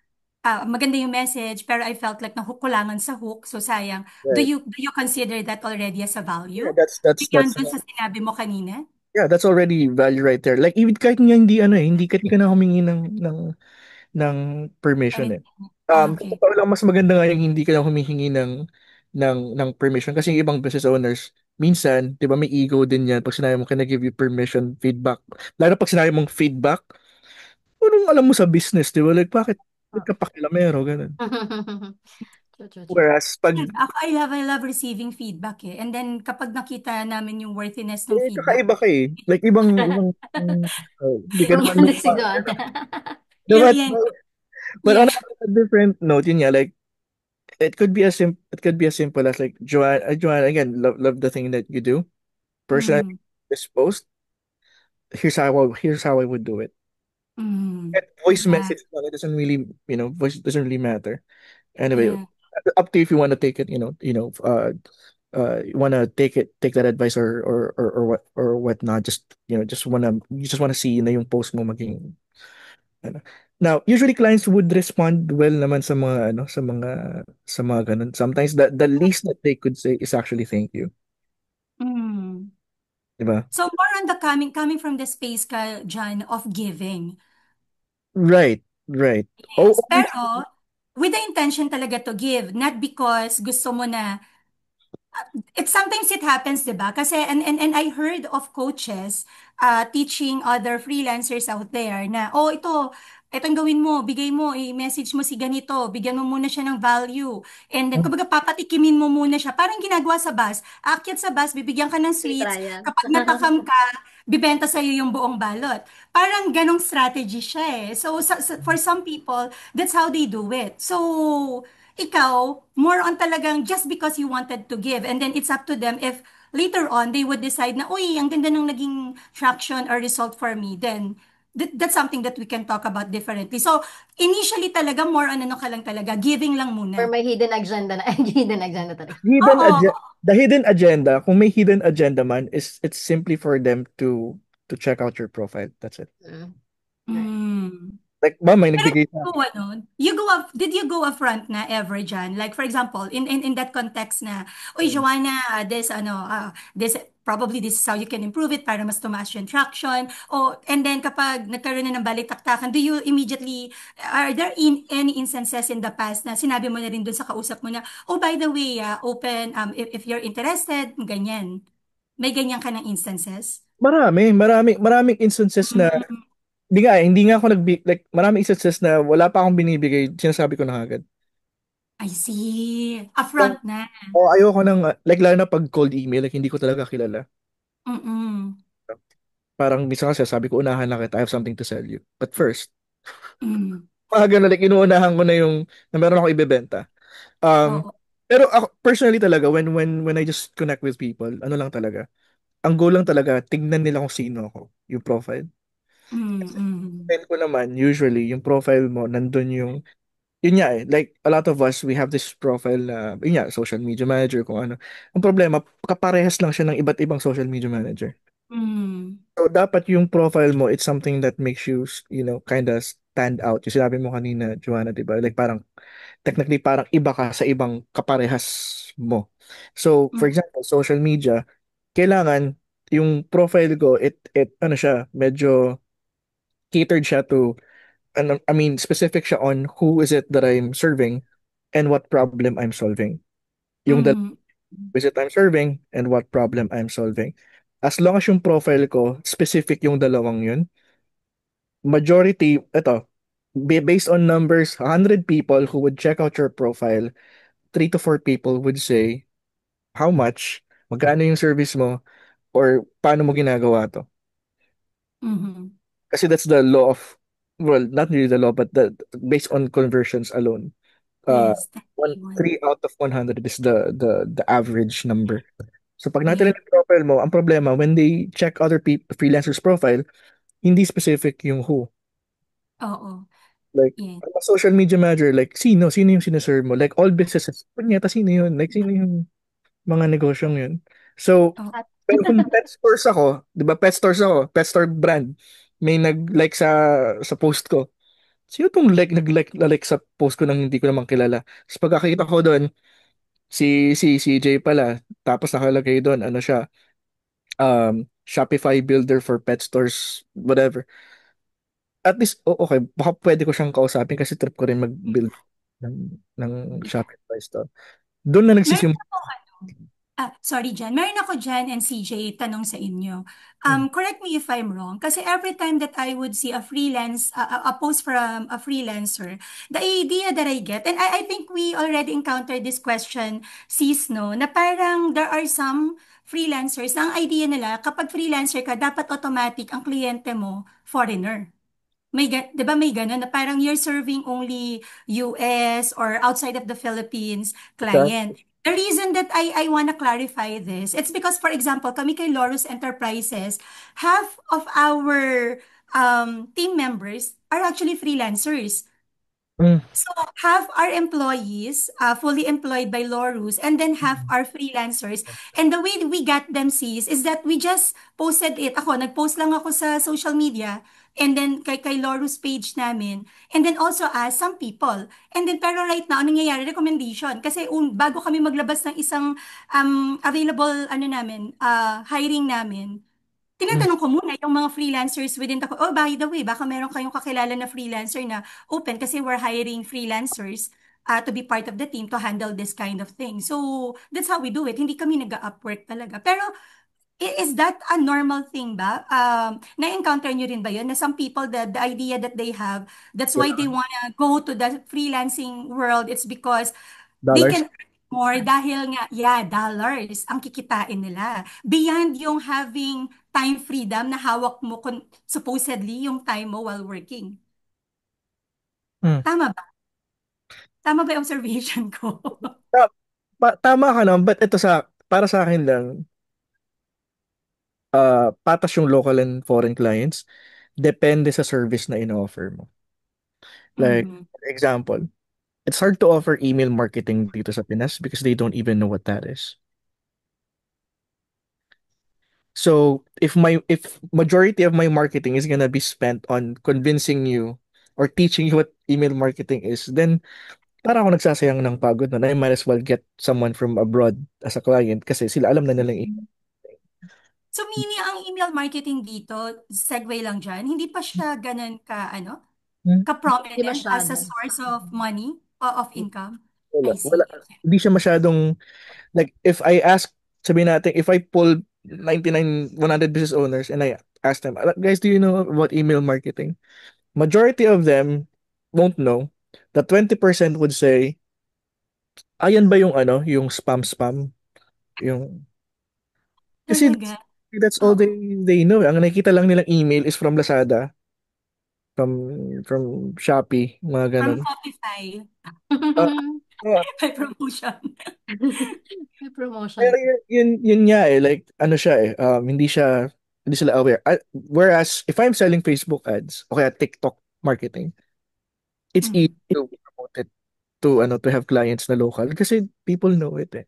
maganda yung message, pero I felt like nahukulangan sa hook, so sayang. right. Do you consider that already as a Yeah, value? that's Beyond dun sa sinabi mo kanina? yeah, that's already value right there. Like even kahit nga hindi ano eh, hindi ka na humingi ng permission eh. Anything? Ah, Sa okay. totoo lang mas maganda nga yung hindi ka na humihingi ng permission kasi yung ibang business owners minsan, 'di ba, may ego din yan pag sinabi mo can I give you permission, feedback. Lalo pag sinabi mong feedback, anong alam mo sa business, 'di ba? Like bakit ka pakialamero ganun. True, true, true. Whereas pag Ako, I love receiving feedback eh. And then, kapag nakita namin yung worthiness ng feedback, kakaiba ka eh. Like hindi ka naman Maganda si John. dapat alien. but Yeah. on a different note, yun nga, like it could be as simple as like Joanne again, love the thing that you do. Personally, Mm, this post, here's how I would do it. mm, And voice yeah. message lang, it doesn't really, voice doesn't really matter. Anyway, Yeah. up to you if you want to take it, you want to take that advice or whatnot. You just wanna see na yung post mo maging ano. Now, usually clients would respond well naman sa mga ganun. Sometimes the least that they could say is actually thank you, Mm. 'di ba? So, more on the coming from the space ka, John, of giving. Right, right. Oh, Yes. always, Pero, with the intention talaga to give, not because gusto mo na, sometimes it happens, 'di ba? Kasi and I heard of coaches teaching other freelancers out there na ito Eto ang gawin mo, bigay mo, i-message mo si ganito, bigyan mo muna siya ng value. And then, kumbaga, papatikimin mo muna siya. Parang ginagawa sa bus. Aakyat sa bus, bibigyan ka ng Free sweets. trial. Kapag natakam ka, bibenta sa'yo yung buong balot. Parang ganong strategy siya eh. So, for some people, that's how they do it. So, ikaw, more on talagang just because you wanted to give. And then, it's up to them if later on, they would decide na, uy, ang ganda ng naging traction or result for me. Then, that's something that we can talk about differently. So, initially talaga, more on ano ka lang talaga, giving lang Or muna. may hidden agenda na. Hidden agenda talaga. Oo. The hidden agenda, kung may hidden agenda man, is it's simply for them to check out your profile. That's it. Mm. Right. Mm. Like, ba, may Pero nagbigay sa go ano, you go up, did you go upfront na ever Jan? Like for example, in that context na, Uy, akin. Joanna, this probably this is how you can improve it para mas tumaas yung traction. O and then kapag nagkaroon na ng balitaktakan, do you immediately are there in any instances in the past na sinabi mo na rin dun sa kausap mo na, oh by the way, open if you're interested, ganyan. May ganyan ka ng instances? Maraming instances na Mm, hindi nga ako like maraming instances na wala pa akong binibigay, sinasabi ko na agad. I see. Parang, Upfront na. o ayoko nang, like lalo na pag cold email, like hindi ko talaga kilala. Mm-mm. Parang minsan kasi sabi ko, unahan na kita, I have something to sell you. But first, Mm. mga ganun, like inuunahan ko na yung na meron akong ibebenta. Um, Oo. pero ako, personally talaga, when I just connect with people, ano lang talaga, ang goal lang talaga, tignan nila kung sino ako, yung profile. Mm-mm. Then ko naman, usually, yung profile mo, nandun yung, yun nga eh, like, a lot of us, we have this profile na, yun nga, social media manager, kung ano. Ang problema, kaparehas lang siya ng iba't ibang social media manager. Mm. So, dapat yung profile mo, it's something that makes you, kind of stand out. Yung sinabi mo kanina, Joanna, di ba? Like, parang, technically, parang iba ka sa ibang kaparehas mo. So, for Mm. example, social media, kailangan, yung profile ko, ano siya, medyo catered siya to, I mean, specific siya on who is it that I'm serving and what problem I'm solving. Yung Mm. who is it I'm serving and what problem I'm solving. As long as yung profile ko, specific yung dalawang yun, majority, ito, based on numbers, 100 people who would check out your profile, 3 to 4 people would say, how much, magkano yung service mo, or paano mo ginagawa to. Mhm. Kasi that's the law of, well, not really the law, but based on conversions alone. Uh, Yes, that's one. 3 out of 100 is the average number. So pag natin Yeah. yung profile mo, ang problema, when they check other people, freelancers profile, hindi specific yung who. Oo. Like, Yeah. I'm a social media manager, like, sino yung sineserve mo? Like, all businesses, punyeta, sino yun? Like, sino yung mga negosyong yun? So, Oh. At pero kung pet stores ako, di ba, pet store brand, may nag-like sa post ko. Sino tong nag-like sa post ko nang hindi ko naman kilala? Tapos pagkakita ko doon, si Jay pala, tapos nakalagay doon, ano siya, Shopify builder for pet stores, whatever. At least, okay, baka pwede ko siyang kausapin kasi trip ko rin mag-build ng, ng Shopify store. Doon na Meron nagsisimula. ako sorry Jan. Meron ako Jan and CJ tanong sa inyo. Hmm. Correct me if I'm wrong. Kasi every time that I would see a freelance, a post from a freelancer, the idea that I get, and I think we already encountered this question, sis, no, na parang there are some freelancers na ang idea nila, kapag freelancer ka, dapat automatic ang kliyente mo, foreigner. 'Di ba may ganun na parang you're serving only US or outside of the Philippines That, client. The reason that I want to clarify this, it's because for example, kami kay Lorus Enterprises, half of our team members are actually freelancers. mm, So half our employees fully employed by Lorus and then half are freelancers. And the way we got them sees is that we just posted it. Ako, nag-post lang ako sa social media and then kay Lorus page namin. And then also ask some people. And then pero right now, anong nangyayari? Recommendation. Kasi bago kami maglabas ng isang available hiring namin, mm, tinatanong ko muna yung mga freelancers within the, oh, by the way, baka meron kayong kakilala na freelancer na open kasi we're hiring freelancers to be part of the team to handle this kind of thing. So, that's how we do it. Hindi kami nag-upwork talaga. Pero, Is that a normal thing ba? Na-encounter nyo rin ba yun? Na some people, the idea that they have, that's why they wanna go to the freelancing world. It's because they dollars. can earn more dahil nga, yeah, dollars ang kikitain nila. Beyond yung having time freedom na hawak mo supposedly yung time mo while working. Hmm. Tama ba? Tama ba yung observation ko? Ta- Tama ka naman, but ito para sa akin lang, patas yung local and foreign clients, depende sa service na in-offer mo. Like, Mhm. for example, it's hard to offer email marketing dito sa Pinas because they don't even know what that is. So if majority of my marketing is gonna be spent on convincing you or teaching you what email marketing is, then para ako nagsasayang ng pagod na I might as well get someone from abroad as a client kasi sila alam na nilang So, meaning ang email marketing dito, segue lang dyan, hindi pa siya ganun ka, ano, Hmm, Di ka-prominent as a masyado. source of money, of income. wala, I wala. see. Hindi siya masyadong like if I ask sabihin natin if I pull 99 100 business owners and I ask them, guys, do you know about email marketing? Majority of them won't know. The 20% would say, ayan ba yung ano, yung spam, yung kasi Talaga? that's all Oo. they know. Ang nakikita lang nilang email is from Lazada, from Shopee, mga From ganun. Shopify, Uh, uh, by promotion. May promotion. pero yun nga eh, like ano siya eh, hindi sila aware. Whereas if I'm selling Facebook ads o kaya TikTok marketing, it's easy Mhm. to promote it to have clients na local kasi people know it eh.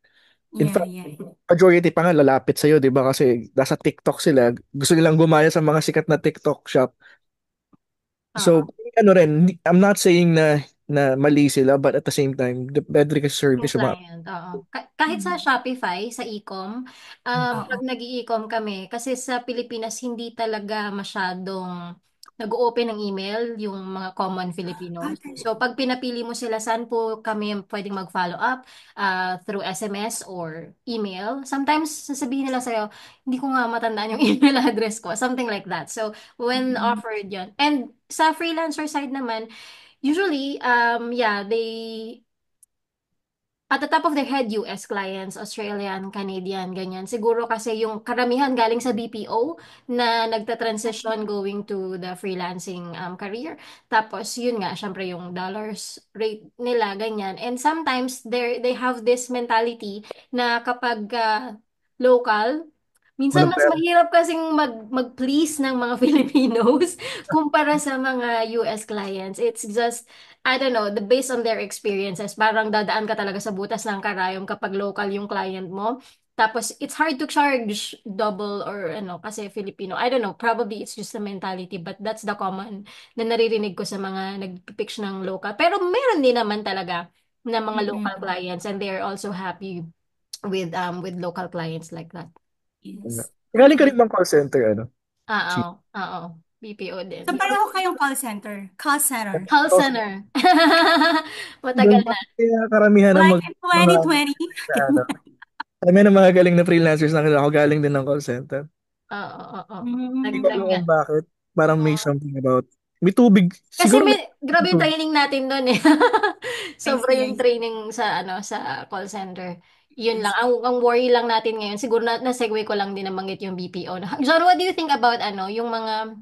In Yeah, fact, yeah. majority pa nga lalapit sa'yo, di ba? Kasi nasa TikTok sila. Gusto nilang gumaya sa mga sikat na TikTok shop. Oo. So, ano rin, I'm not saying na mali sila, but at the same time, depende kasi Yung service yung mga client, oo. Kahit sa Mhm. Shopify, sa e-com, Oo. pag nag-i-e-com kami, kasi sa Pilipinas, hindi talaga masyadong nag-open ng email yung mga common Ah, Filipinos. talaga. So, pag pinapili mo sila, saan po kami pwedeng mag-follow up through SMS or email, sometimes sasabihin nila sa'yo, hindi ko nga matandaan yung email address ko, something like that. So, when Mhm. offered yun. And sa freelancer side naman, usually, yeah, they at the top of their head, US clients, Australian, Canadian, ganyan. Siguro kasi yung karamihan galing sa BPO na nagta-transition going to the freelancing career. Tapos, yun nga, syempre yung dollars rate nila, ganyan. And sometimes, they have this mentality na kapag local, minsan walang mas pera. mahirap kasing mag-please ng mga Filipinos kumpara sa mga US clients. It's just I don't know, based on their experiences, parang dadaan ka talaga sa butas ng karayom kapag local yung client mo. Tapos, it's hard to charge double or ano, kasi Filipino. I don't know, probably it's just a mentality, but that's the common na naririnig ko sa mga nag-pitch ng local. Pero meron din naman talaga na mga local Mhm. clients and they're also happy with local clients like that. Yes. Galing ka Okay. rin bang call center, ano? Oo, Chief. oo. BPO din. So, pareho kayong call center. Call center. Call Call center. Doon Matagal pa na. kaya karamihan ng Like in mga 2020. na ano. Karamihan ng mga galing na freelancers na ako galing din ng call center. Oo, oo, oo. Hindi ko Mm. alam Nag, kung bakit. Parang may Oo. something about may tubig. Kasi Siguro may grabe yung tubig. training natin doon eh. I Sobra see, I yung see. training sa call center. Yun lang. Yes. Ang worry lang natin ngayon, siguro na-segue ko lang din nabanggit yung BPO. John, what do you think about yung mga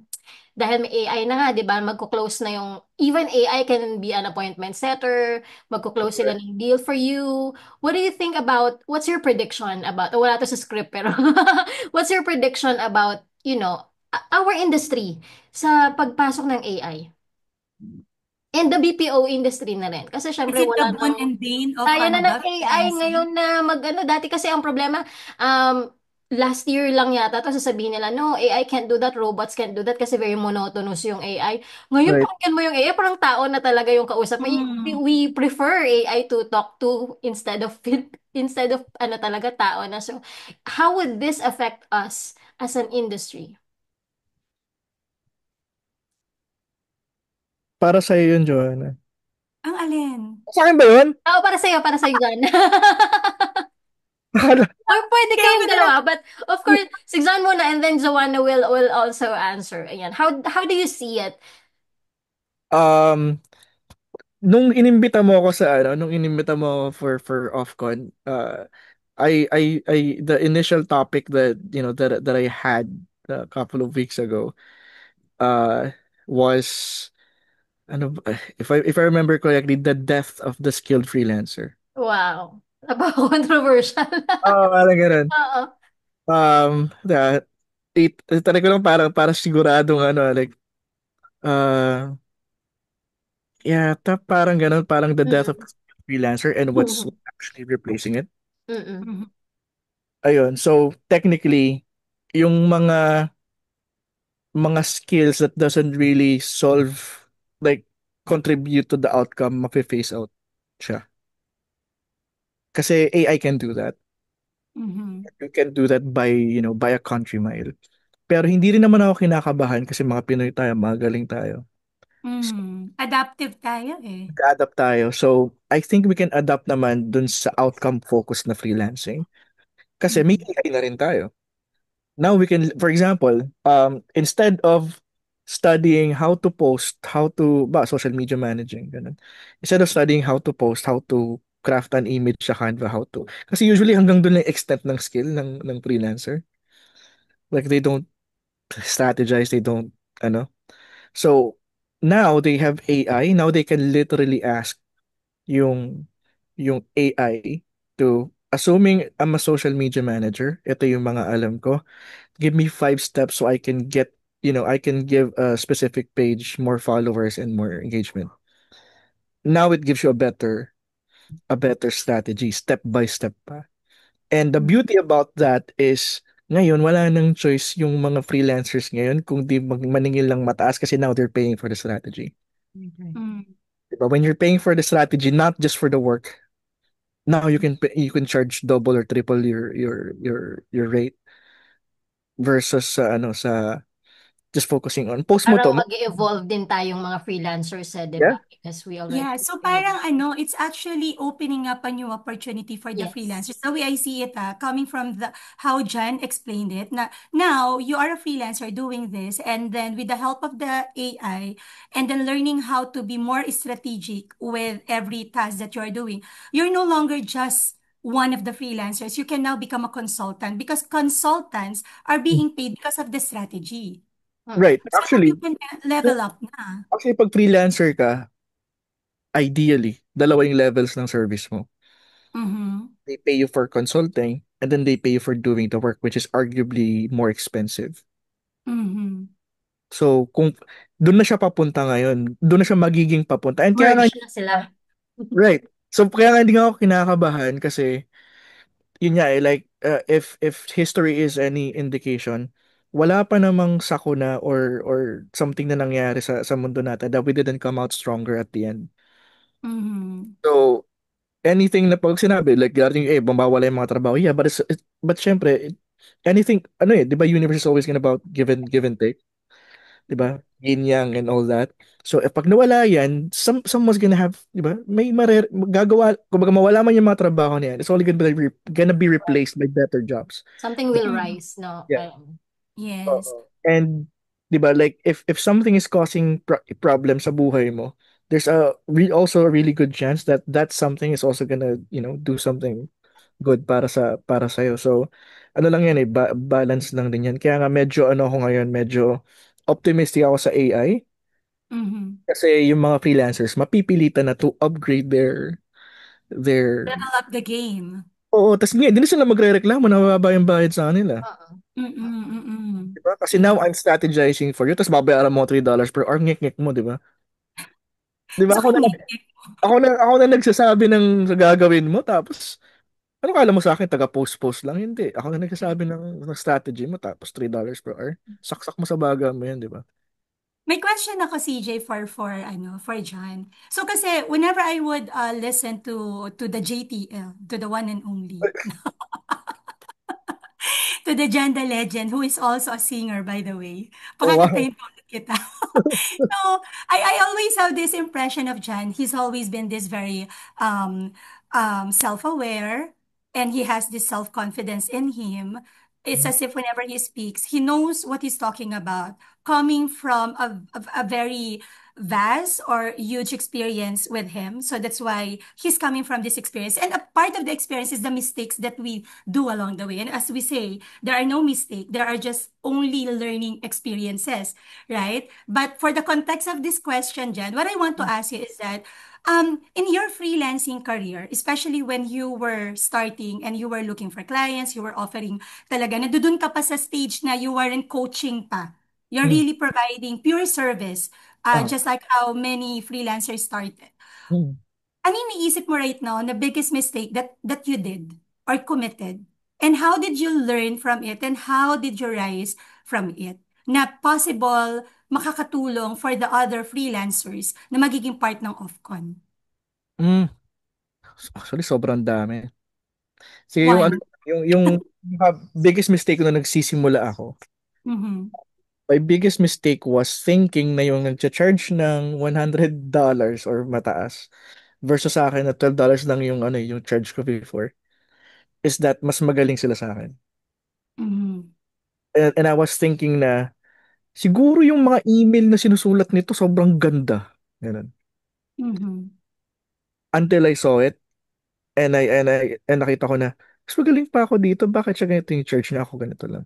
dahil may AI na nga, 'di ba? Magko-close na yung even AI can be an appointment setter, magko-close sila ng deal for you. What do you think about what's your prediction about wala to sa script pero what's your prediction about, our industry sa pagpasok ng AI? And the BPO industry na rin. Kasi Is syempre it the wala boon namang and bane of kaya na ano ng ba, AI freelancing? ngayon na dati kasi ang problema, last year lang yata, tapos sasabihin nila, no, AI can't do that, robots can't do that kasi very monotonous yung AI. Ngayon, Right. pakinggan mo yung AI, parang tao na talaga yung kausap mo. Mm. We prefer AI to talk to instead of ano talaga tao na. So, how would this affect us as an industry? Para sa yun, Joanna. Ang alin? Sa akin ba yun? Para sa'yo, John. Or pwede Kaya kayong pala, dalawa, but of course, si John muna and then Joanna will also answer. Ayan. How do you see it? um, nung inimbita mo ako for Offcon, the initial topic that I had a couple of weeks ago, uh, was, if I remember correctly, the death of the skilled freelancer. Wow. Napaka-controversial. Oh, parang ganun. Oo. That talaga lang para siguradong like, uh, yeah, parang ganun, parang the death of Mm. the skilled freelancer and what's Mm. actually replacing it. Mm. mhm, Ayun, so technically, yung mga skills that doesn't really solve, like, contribute to the outcome, mafe-phase out siya. Kasi AI can do that. mhm, You can do that by a country mile. Pero hindi rin naman ako kinakabahan kasi mga Pinoy tayo, magaling tayo. So, Adaptive tayo eh. adapt tayo. So, I think we can adapt naman dun sa outcome-focused na freelancing. Kasi may Mhm, AI na rin tayo. Now we can, for example, instead of studying how to post, social media managing, ganun. Instead of studying how to post, how to craft an image sa Canva, how to, kasi usually hanggang doon lang yung extent ng skill ng freelancer. Like, they don't strategize, they don't, ano. So, now they have AI, now they can literally ask yung, yung AI to, assuming I'm a social media manager, ito yung mga alam ko, give me 5 steps so I can give a specific page more followers and more engagement. Now it gives you a better strategy, step by step pa. And the mhm, beauty about that is, ngayon, wala nang choice yung mga freelancers ngayon kung di maningil lang mataas kasi now they're paying for the strategy. mhm, Diba? When you're paying for the strategy, not just for the work, now you can charge double or triple your rate versus sa just focusing on post mo Parang to. mag-evolve din tayong mga freelancers, eh, 'di Yeah. ba? Because we already Yeah, so parang it's actually opening up a new opportunity for the yes. freelancers. The way I see it, coming from the how Jan explained it. Now you are a freelancer doing this, and then with the help of the AI, and then learning how to be more strategic with every task that you are doing, you're no longer just one of the freelancers. You can now become a consultant because consultants are being paid because of the strategy. Mm. Right. So now you can level up na. Actually, pag freelancer ka, ideally, dalawa yung levels ng service mo. Mm-hmm. They pay you for consulting, and then they pay you for doing the work, which is arguably more expensive. Mm-hmm. So, kung doon na siya papunta ngayon, doon na siya magiging papunta. And kaya nga, Merge na sila. right. So, kaya nga hindi nga ako kinakabahan kasi, yun nga like, if history is any indication, wala pa namang sakuna or something na nangyari sa mundo natin that we didn't come out stronger at the end. Mm-hmm. So, anything na pag sinabi, like, dating, bumawala yung mga trabaho, yeah, but syempre, anything, ano, 'di ba, universe is always about give and take, 'di ba? Yin yang and all that. So, pag nawala yan, someone's gonna have, 'di ba? Gagawa, kumbaga mawala man yung mga trabaho niyan, it's only gonna be replaced by better jobs. Something will rise, no? Yeah. Yes. Oo. And 'di ba, like, if something is causing problem sa buhay mo, there's also a really good chance that that something is also gonna, do something good para sa So, ano lang yan, balance lang din yan. Kaya nga medyo ako ngayon, medyo optimistic ako sa AI Mm-hmm. kasi yung mga freelancers mapipilitan na to upgrade their Level up the game. Oo, tas nga, hindi na sila magrereklamo na mababa yung bayad sa kanila. Oo. Mm-mm, mm-mm. Diba? Kasi now Yeah. I'm strategizing for you, tas babayaran mo $3 per hour, ngek-ngek mo, di ba? Di ba? So, Ako na, ako na nagsasabi ng sa gagawin mo, tapos ano kala mo sa akin, taga-post-post lang? Hindi. Ako na nagsasabi ng strategy mo, tapos $3 per hour. Saksak mo sa baga mo yan, di ba? may question ako, CJ, for John. So, kasi whenever I would listen to the JTL, to the one and only, to the John the Legend, who is also a singer, by the way. Oh, wow. Pakakantahin po ulit kita. So, I always have this impression of John. He's always been this very um, self-aware, and he has this self-confidence in him. It's as if whenever he speaks, he knows what he's talking about, coming from a very vast or huge experience with him. So that's why he's coming from this experience. And a part of the experience is the mistakes that we do along the way. And as we say, there are no mistakes. There are just only learning experiences, right? But for the context of this question, Jen, what I want to ask you is that in your freelancing career, especially when you were starting and you were looking for clients, you were offering talaga, nandun ka pa sa stage na you weren't coaching pa. You're Mm. really providing pure service, Ah, just like how many freelancers started. mm. Ano yung iniisip mo right now na biggest mistake that you did or committed? And how did you learn from it? And how did you rise from it? Na possible makakatulong for the other freelancers na magiging part ng Ofcon. Mm. Actually, sobrang dami. Sige, yung ano, One. yung biggest mistake ko na nagsisimula ako. Mm-hmm. My biggest mistake was thinking na yung nagcha-charge ng $100 or mataas versus sa akin na $12 lang yung ano yung charge ko before is that mas magaling sila sa akin. Mm-hmm. And I was thinking na siguro yung mga email na sinusulat nito sobrang ganda. Ganun. Mm-hmm. Until I saw it and nakita ko na mas magaling pa ako dito, bakit siya ganito yung charge niya, ako ganito lang.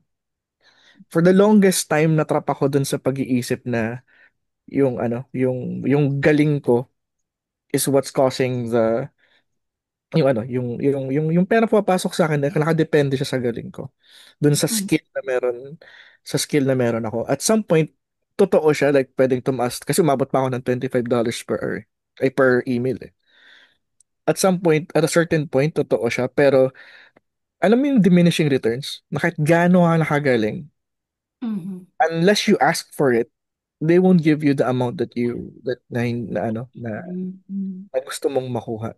For the longest time natrap ako dun sa pag-iisip na yung ano, yung galing ko is what's causing yung ano, yung pera pumapasok sa akin, nakadepende siya sa galing ko. Dun sa skill na meron ako. At some point, totoo siya, like pwedeng tumaas, kasi umabot pa ako ng $25 per hour, ay per email eh. At some point, at a certain point, totoo siya, pero alam mo yung diminishing returns, na kahit gaano ka nakagaling, Mm-hmm. unless you ask for it, they won't give you the amount Mm-hmm. na gusto mong makuha.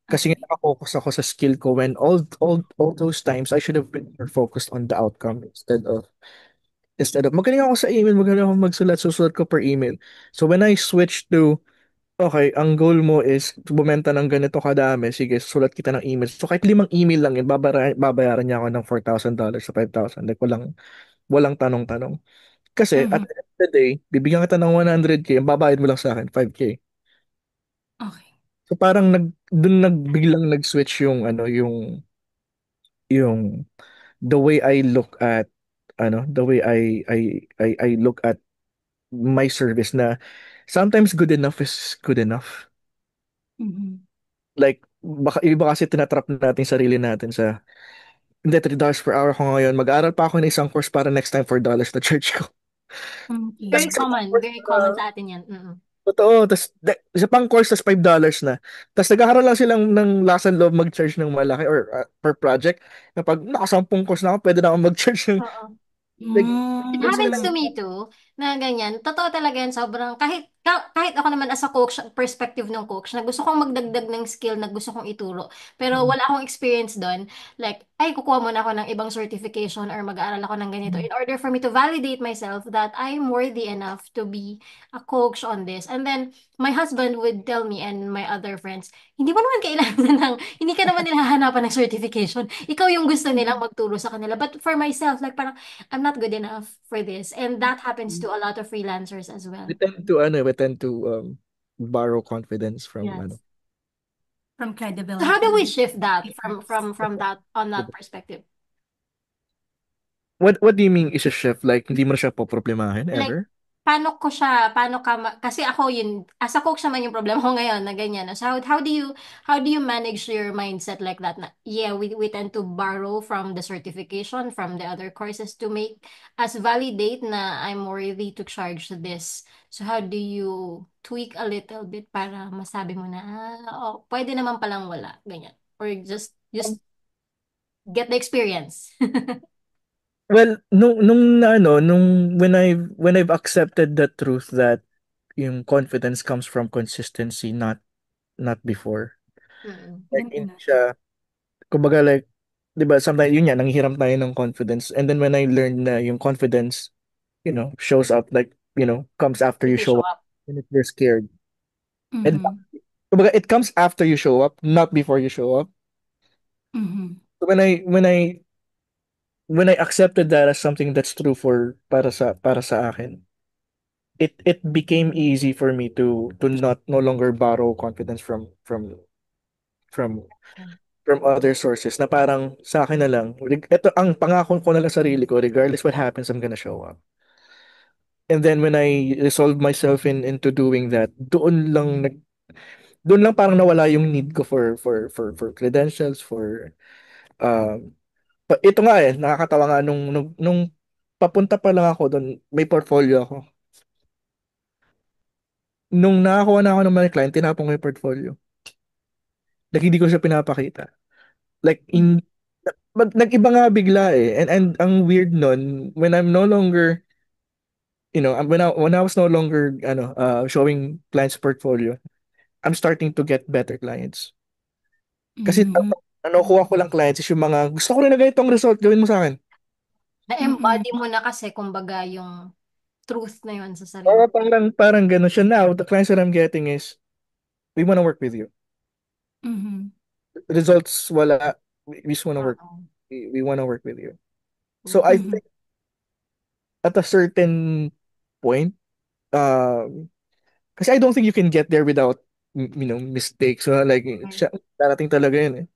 Kasi nga Okay. nakafocus ako sa skill ko when all those times I should have been more focused on the outcome instead of magaling ako sa email, magaling ako magsulat, susulat ko per email. So when I switched to okay, ang goal mo is bumenta ng ganito kadami, sige, sulat kita ng email. So kahit 5 email lang yun, babayaran niya ako ng $4,000 sa 5,000. Like walang tanong-tanong. Kasi at Mm-hmm. the end of the day, bibigyan kita ng 100K, ang babayad mo lang sa akin 5K. Okay. So parang dun biglang nag-switch yung ano, yung the way I look at the way I look at my service na sometimes good enough is good enough. Mm-hmm. Like baka iba kasi tinatrap natin sarili natin sa hindi $3 per hour ko ngayon. Mag-aaral pa ako ng isang course para next time $4 na charge ko. Tapos Okay. Very isa pang common. course Very common na sa atin yan. Mm-mm. totoo. Tapos isa pang course tas $5 na. Tapos nag-aaral lang silang ng lasan loob mag-charge ng malaki or per project. Kapag nakasampung course na ako, pwede na ako mag-charge ng Oo. like, It Mm, bigyan sila happens ng to me too, na ganyan. Totoo talaga yan, sobrang, kahit ako naman as a coach, perspective ng coach, na gusto kong magdagdag ng skill na gusto kong ituro, pero wala akong experience doon, like, ay, kukuha muna ako ng ibang certification or mag-aaral ako ng ganito in order for me to validate myself that I'm worthy enough to be a coach on this. And then, my husband would tell me and my other friends, hindi mo naman kailangan hindi ka naman nila hahanapan ng certification. Ikaw yung gusto nilang magturo sa kanila. But for myself, like parang, I'm not good enough for this. And that happens to a lot of freelancers as we well. tend to borrow confidence from Yes. from So how do we credibility. shift that Yes. from that on that perspective? what do you mean is a shift, like hindi mo na siya poproblemahin Like, ever? paano ka, kasi ako yun, as a coach naman yung problema ko ngayon na ganyan. So how do you manage your mindset like that na, yeah, we tend to borrow from the certification, from the other courses to make us validate na I'm worthy to charge this. So how do you tweak a little bit para masabi mo na, oh, pwede naman palang wala, ganyan. Or just get the experience. Well, when I've accepted the truth that yung confidence comes from consistency, not before. Mm. Like Ganda hindi na. siya, kumbaga like, 'di ba, sometimes yun yan, nanghihiram tayo ng confidence. And then when I learned na yung confidence, shows up like, comes after you If you show show up, up. and if you're scared. And Mm-hmm. kumbaga, it comes after you show up, not before you show up. Mhm. When I accepted that as something that's true para sa akin, it became easy for me to not no longer borrow confidence from from other sources na parang sa akin na lang. Ito ang pangako ko na lang sa sarili ko, regardless what happens, I'm gonna show up. And then when I resolved myself into doing that, doon lang parang nawala yung need ko for credentials, for um ito nga nakakatawa nga nung papunta pa lang ako doon, may portfolio ako. Nung nakakuha na ako ng mga client, tinapon ko yung portfolio. Like, hindi ko siya pinapakita. Like, nag-iba nga bigla eh. And ang weird nun, when I'm no longer, when I was no longer, showing clients portfolio, I'm starting to get better clients. Kasi, Mhm. kuha ko lang clients is yung mga, gusto ko rin na ganitong result, gawin mo sa akin. Mm-mm. Na-embody mo na kasi, kumbaga, yung truth na yun sa sarili. Oo, parang ganun siya. Now, the clients that I'm getting is, we wanna work with you. Mhm. Results, wala. We just wanna work. Oo. We wanna work with you. So, I Mhm. think at a certain point, kasi I don't think you can get there without, mistakes. So, like, Right. siya, darating talaga yun eh.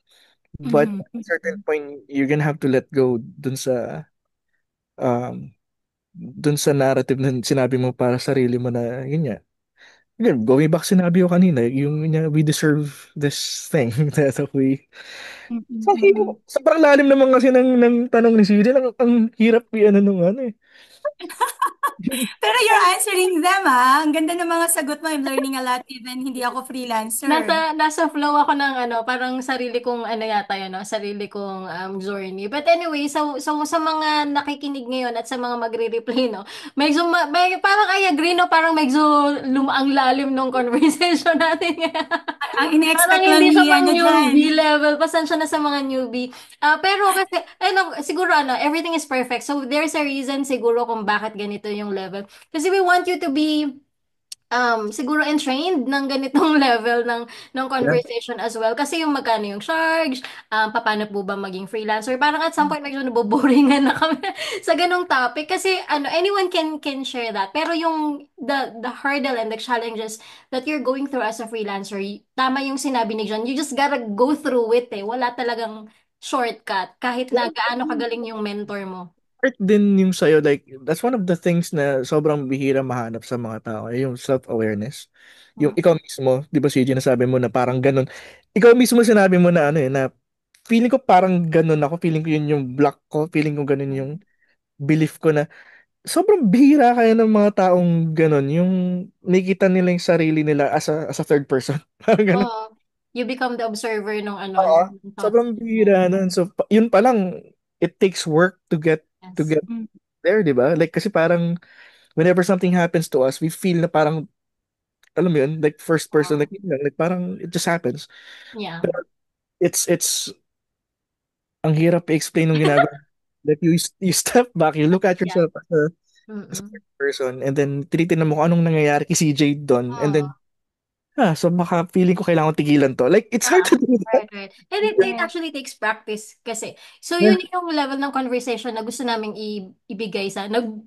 But Mhm. at a certain point, you're gonna have to let go um, dun sa narrative na sinabi mo para sa sarili mo na, yun nga. Again, going back sinabi ko kanina, yung yun nga, we deserve this thing that we... Mhm. Mhm. Sobrang lalim naman kasi ng tanong ni CJ. Ang hirap ano nung ano eh. Pero you're answering them, ah. Ang ganda ng mga sagot mo. I'm learning a lot even hindi ako freelancer. Nasa flow ako ng parang sarili kong yata yun, no? Sarili kong journey. But anyway, so sa mga nakikinig ngayon at sa mga magre-replay, no? Parang I agree, no? Parang medyo lumaang lalim nung conversation natin. Ang Parang ine-expect lang hindi siya ni pang ano dyan. newbie level. Pasensya na sa mga newbie. Pero kasi, siguro everything is perfect. So there's a reason siguro kung bakit ganito yung level. Kasi we want you to be siguro entrained ng ganitong level ng Yeah. conversation as well. Kasi yung magkano yung charge, paano po ba maging freelancer, parang at some point medyo naboboringan na kami sa ganong topic. Kasi anyone can share that. Pero yung the hurdle and the challenges that you're going through as a freelancer, tama yung sinabi ni John, you just gotta go through it eh. Wala talagang shortcut kahit na gaano kagaling yung mentor mo. Part din yung sa'yo, like, that's one of the things na sobrang bihira mahanap sa mga tao, yung self-awareness. Yung Mm. ikaw mismo, di ba CJ, nasabi mo na parang ganun. Ikaw mismo sinabi mo na na feeling ko parang ganun ako, feeling ko yun yung block ko, feeling ko ganun yung belief ko na sobrang bihira kaya ng mga taong ganun, yung nakikita nila yung sarili nila as a third person. Parang ganun. Oo. You become the observer nung Oo. ng thoughts. Sobrang bihira nun. So, yun pa lang, it takes work to Yes. get there, di ba? Like, kasi parang whenever something happens to us, we feel na parang, alam mo yun, like first person, Oo. like parang it just happens. Yeah. Pero it's, ang hirap i-explain ng ginagawa. Like you step back, you look at Yeah. yourself as a Mm-mm. first person, and then tinitingnan mo kung anong nangyayari kay CJ doon, and then, Oo. so baka feeling ko kailangan ko tigilan to. Like, it's hard to do that. Right, right. And it Correct. actually takes practice kasi. So Yeah. yun yung level ng conversation na gusto naming ibigay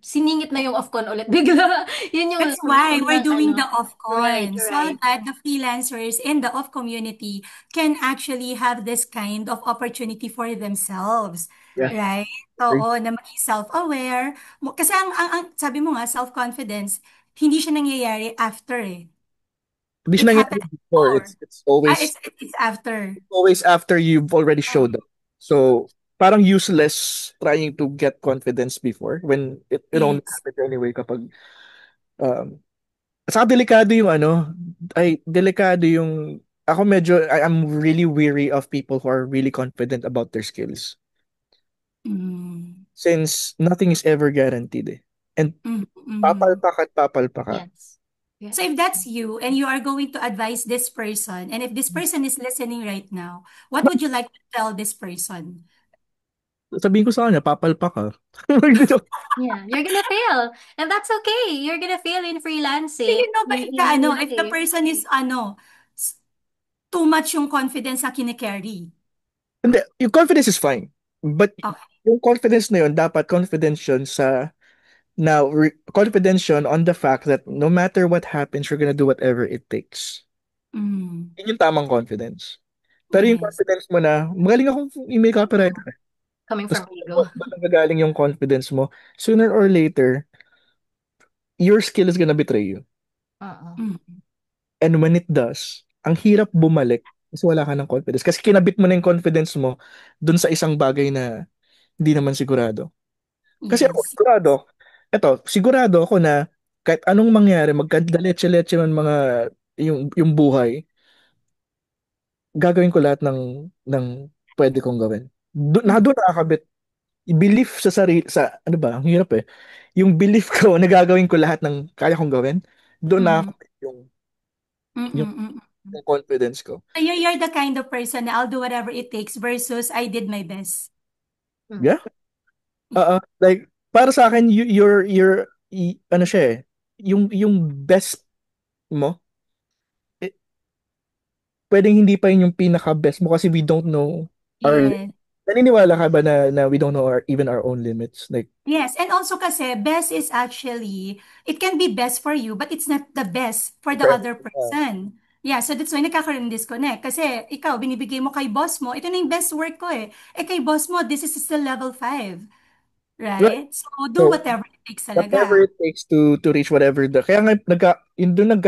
siningit na yung off-con ulit bigla. Yun yung That's why level we're ng doing the right, off-con so right. that the freelancers in the off community can actually have this kind of opportunity for themselves. Yeah. Right? Agree. Oo, na maging self-aware. Kasi sabi mo nga, self-confidence, hindi siya nangyayari after eh. Hindi siya It nangyayari happened before. before. It's always It's after. always after you've already showed Mm. up. So, parang useless trying to get confidence before when it only Yes. happens anyway kapag um saka delikado yung delikado yung ako medyo I'm really weary of people who are really confident about their skills Mm. since nothing is ever guaranteed eh. And Mm. Mm. papalpak at papalpak ka. Yes. So Yes. if that's you and you are going to advise this person, and if this person is listening right now, what would you like to tell this person? Sabihin ko sa kanya, papalpak ka. Yeah, you're gonna fail. And that's okay. You're gonna fail in freelancing. You know ba, if the Life. person is, too much yung confidence na kine-carry. Hindi, yung confidence is fine. But Okay. yung confidence na yun, dapat confidence yun sa, now, confidence yun on the fact that no matter what happens, you're gonna do whatever it takes. Mm. Yun yung tamang confidence. Pero yung Yes. confidence mo na, magaling akong email copywriter. Coming Tapos, from ego. doon nagagaling yung confidence mo. Sooner or later, your skill is gonna betray you. Oo. Mm. And when it does, ang hirap bumalik kasi wala ka ng confidence. Kasi kinabit mo na yung confidence mo dun sa isang bagay na hindi naman sigurado. Kasi ako, Yes. sigurado ako na kahit anong mangyari, magkadaletse-letse man mga yung buhay, gagawin ko lahat ng pwede kong gawin. Mm. Doon nakakabit. Belief sa sarili, sa, ano ba, ang hirap eh. Yung belief ko na gagawin ko lahat ng kaya kong gawin, doon Mm. nakakabit Mm. yung, Mm. Mm. yung confidence ko. So you're the kind of person na I'll do whatever it takes versus I did my best. Mm. Yeah. Like, para sa akin, ano siya eh, yung best mo, eh, pwedeng hindi pa yun yung pinaka-best mo kasi we don't know our, Yes. naniniwala ka ba na we don't know even our own limits? Like, Yes, and also kasi best is actually, it can be best for you, but it's not the best for the other person. Yeah, so that's why nagkakaroon ng disconnect. Kasi ikaw, binibigay mo kay boss mo, ito na yung best work ko eh. Eh kay boss mo, this is still level 5. right. Right? So do So, whatever it takes whatever talaga. it takes to reach whatever kaya nga doon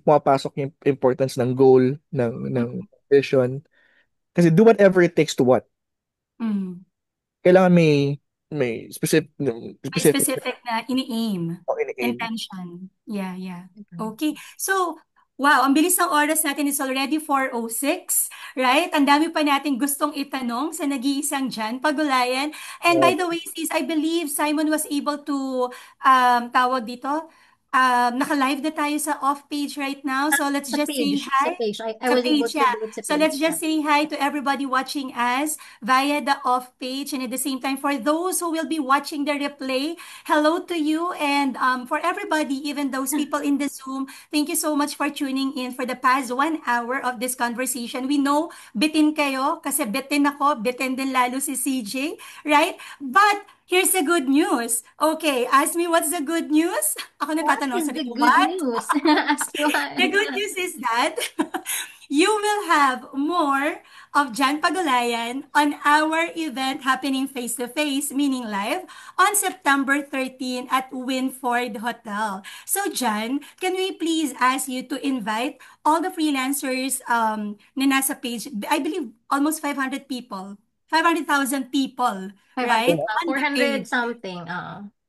pumapasok yung importance ng goal, ng Mm. vision. Kasi do whatever it takes to what? Mm. Kailangan may May specific specific na ini-aim. in-aim. Intention. Yeah, yeah. Mm. Okay. So, wow, ang bilis ng oras natin is already 4:06, right? Ang dami pa natin gustong itanong sa nag-iisang Jan Pagulayan. And Uh, by the way, sis, I believe Simon was able to, tawag dito, naka-live na tayo sa off-page right now. So, let's Sa just say page, sa hi. page. I Sa was able page, to yeah. do it sa So, page. let's Yeah. just say hi to everybody watching us via the off-page. And at the same time, for those who will be watching the replay, hello to you. And for everybody, even those people in the Zoom, thank you so much for tuning in for the past 1 hour of this conversation. We know, bitin kayo, kasi bitin ako, bitin din lalo si CJ, right? But here's the good news. Okay, ask me what's the good news? Ako na What tatanong, is sabi the ko, good what? news? Ask The Joanne. good news is that you will have more of Jan Pagulayan on our event happening face to face, meaning live, on September 13 at Winford Hotel. So, Jan, can we please ask you to invite all the freelancers na nasa page? I believe almost 500 people, 500,000 people, right? 500, On the 400 page. something.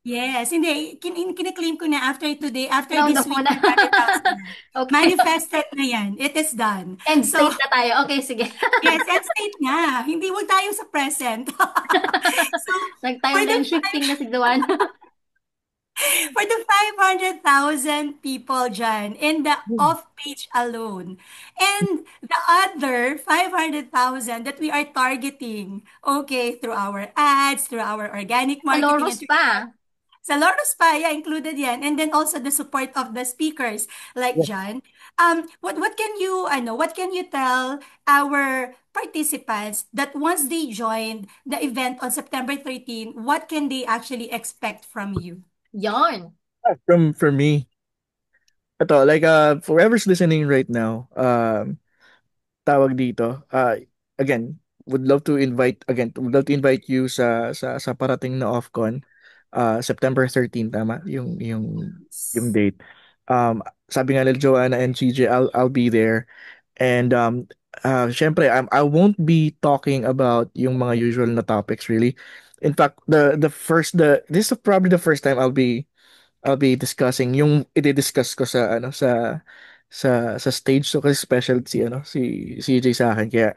Yes, hindi. Kiniklaim ko na after today, after Round this off mo week, na. 500,000 na. Okay. Manifested na yan. It is done. End So, state na tayo. Okay, sige. yes, and state na. Hindi, wag tayo sa present. So, for the Nag-timeline five, shifting na si Joanne. for the 500,000 people dyan in the off-page alone, and the other 500,000 that we are targeting, okay, through our ads, through our organic marketing, and Aloros pa. sa Lotus pa, yeah, included yan. And then also the support of the speakers like yeah. John. What can you, what can you tell our participants that once they joined the event on September 13, what can they actually expect from you? Yarn. For me, like for whoever's listening right now, tawag dito. Again, would love to invite you sa parating na OFCON, September 13 tama yung date. Sabi nga nila Joanna and CJ, I'll be there. And syempre I won't be talking about yung mga usual na topics really. In fact, this is probably the first time I'll be discussing yung i-discuss ko sa stage, so kasi special si CJ sa akin, kaya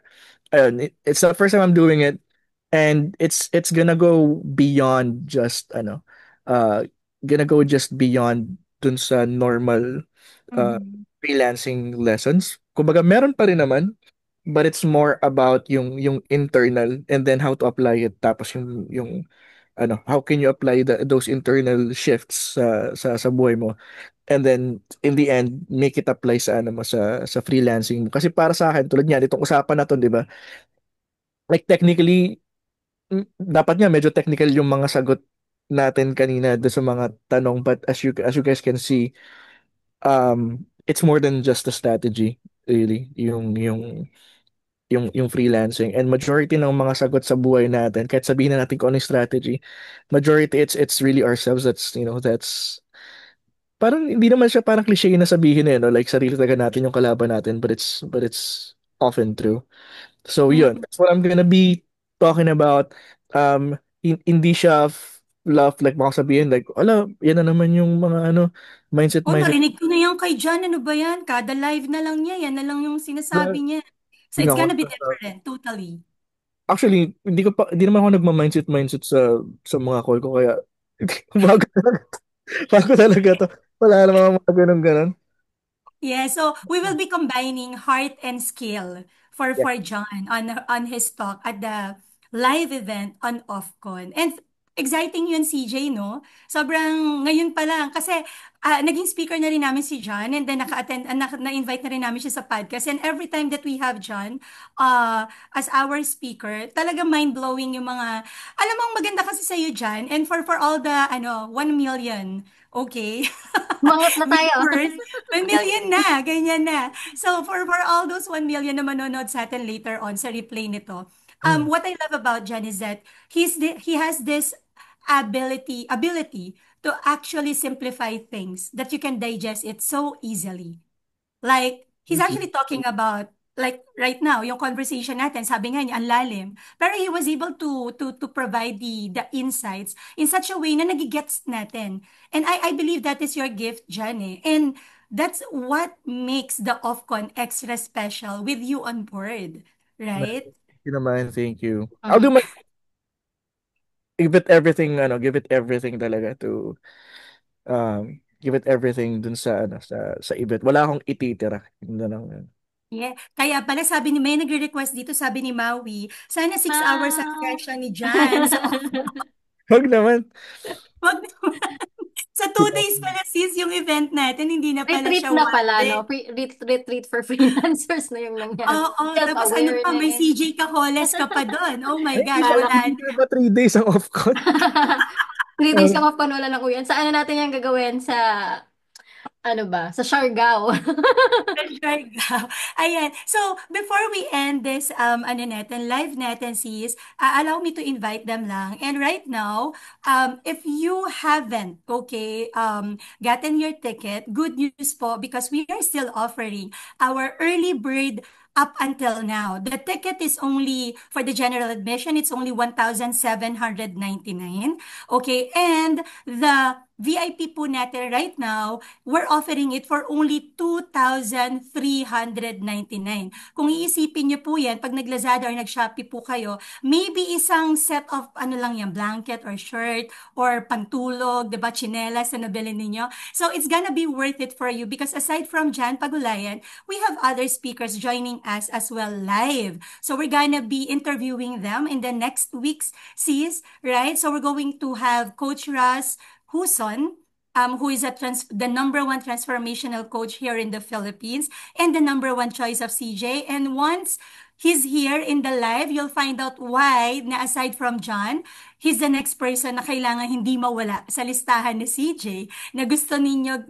ayun, it's the first time I'm doing it, and it's gonna go beyond just uh gonna go just beyond dun sa normal uh Mhm. freelancing lessons. Kumbaga meron pa rin naman, but it's more about yung internal, and then how to apply it, tapos yung how can you apply those internal shifts sa buhay mo, and then in the end make it apply sa sa freelancing mo. Kasi para sa akin, tulad niyan itong usapan na to, 'di ba? like technically, dapat nga medyo technical yung mga sagot natin kanina doon sa mga tanong, but as you guys can see, it's more than just a strategy, really, yung freelancing. And majority ng mga sagot sa buhay natin, kahit sabihin na natin kung ano yung strategy, majority it's really ourselves. That's parang hindi naman siya parang cliche na sabihin no? Like sarili talaga natin yung kalaban natin, but it's often true. So yun, Mm. that's what I'm gonna be talking about. Hindi siya love like baka sabihin like, ala, yan na naman yung mga Oh, mindset. narinig ko na yan kay John. Ano ba yan? Kada live na lang niya. Yan na lang yung sinasabi Na, niya. So hindi it's ako, gonna be different, totally. actually, hindi naman ako nagma-mindset sa mga call ko, kaya bago talaga, bago talaga to. Wala namang mga ganun ganun. Yeah, so we will be combining heart and skill Yeah. for John on his talk at the live event on OFCON. And exciting yun, CJ, no? Sobrang ngayon pa lang kasi naging speaker na rin namin si John, and then naka-attend na-invite na rin namin siya sa podcast. And every time that we have John as our speaker, talaga mind-blowing yung mga alam mo ang maganda kasi sa iyo, John, and for all the 1 million. Okay. Mangot na tayo. Viewers, 1 million na, ganyan na. So for all those 1 million na manonood sa atin later on sa replay nito, Mm. what I love about John is that he has this ability to actually simplify things that you can digest it so easily. Like, he's Thank you. actually talking about, like, right now, yung conversation natin, sabi nga niya, ang lalim. Pero he was able to provide the insights in such a way na nagigets natin. And I believe that is your gift, Jan, eh. And that's what makes the OFCON extra special with you on board, right? Thank you naman, thank you. I'll do Mhm. my give it everything talaga to give it everything dun sa event. Wala akong ititira. Yun na lang yun. Yeah. Kaya pala sabi ni May, nagre-request dito, sabi ni Maui, sana 6 hours ang Ah. session ni Jan. So, Wag naman. wag sa 2 days pala sis yung event natin, hindi na pala Retreat siya na one pala, day. no? Retreat for freelancers na yung nangyari. Oo, tapos ano pa, may Self-awareness. CJ Cajoles ka pa doon. Oh my Ay, hindi gosh, ba, Kala wala hindi na. ba 3 days ang off-con? 3 days Um, kang off pa, wala na kuya. Saan na natin yung gagawin? Ano ba? Sa Siargao. Siargao. Ayan. So, before we end this, ano natin, live natin, sis, allow me to invite them lang. And right now, if you haven't, okay, gotten your ticket, good news po, because we are still offering our early bird up until now. The ticket is only, for the general admission, it's only 1,799. Okay, and the VIP po natin right now, we're offering it for only 2,399. Kung iisipin niyo po yan, pag nag-Lazada or nag-Shopee po kayo, maybe isang set of ano lang yan, blanket or shirt or pantulog, diba, chinelas na nabili ninyo. So it's gonna be worth it for you because aside from Jan Pagulayan, we have other speakers joining us as well live. So we're gonna be interviewing them in the next weeks, sis, right? So we're going to have Coach Russ Huson, who is the number one transformational coach here in the Philippines and the number one choice of CJ. And once he's here in the live, you'll find out why, na aside from John, he's the next person na kailangan hindi mawala sa listahan ni CJ na gusto niyo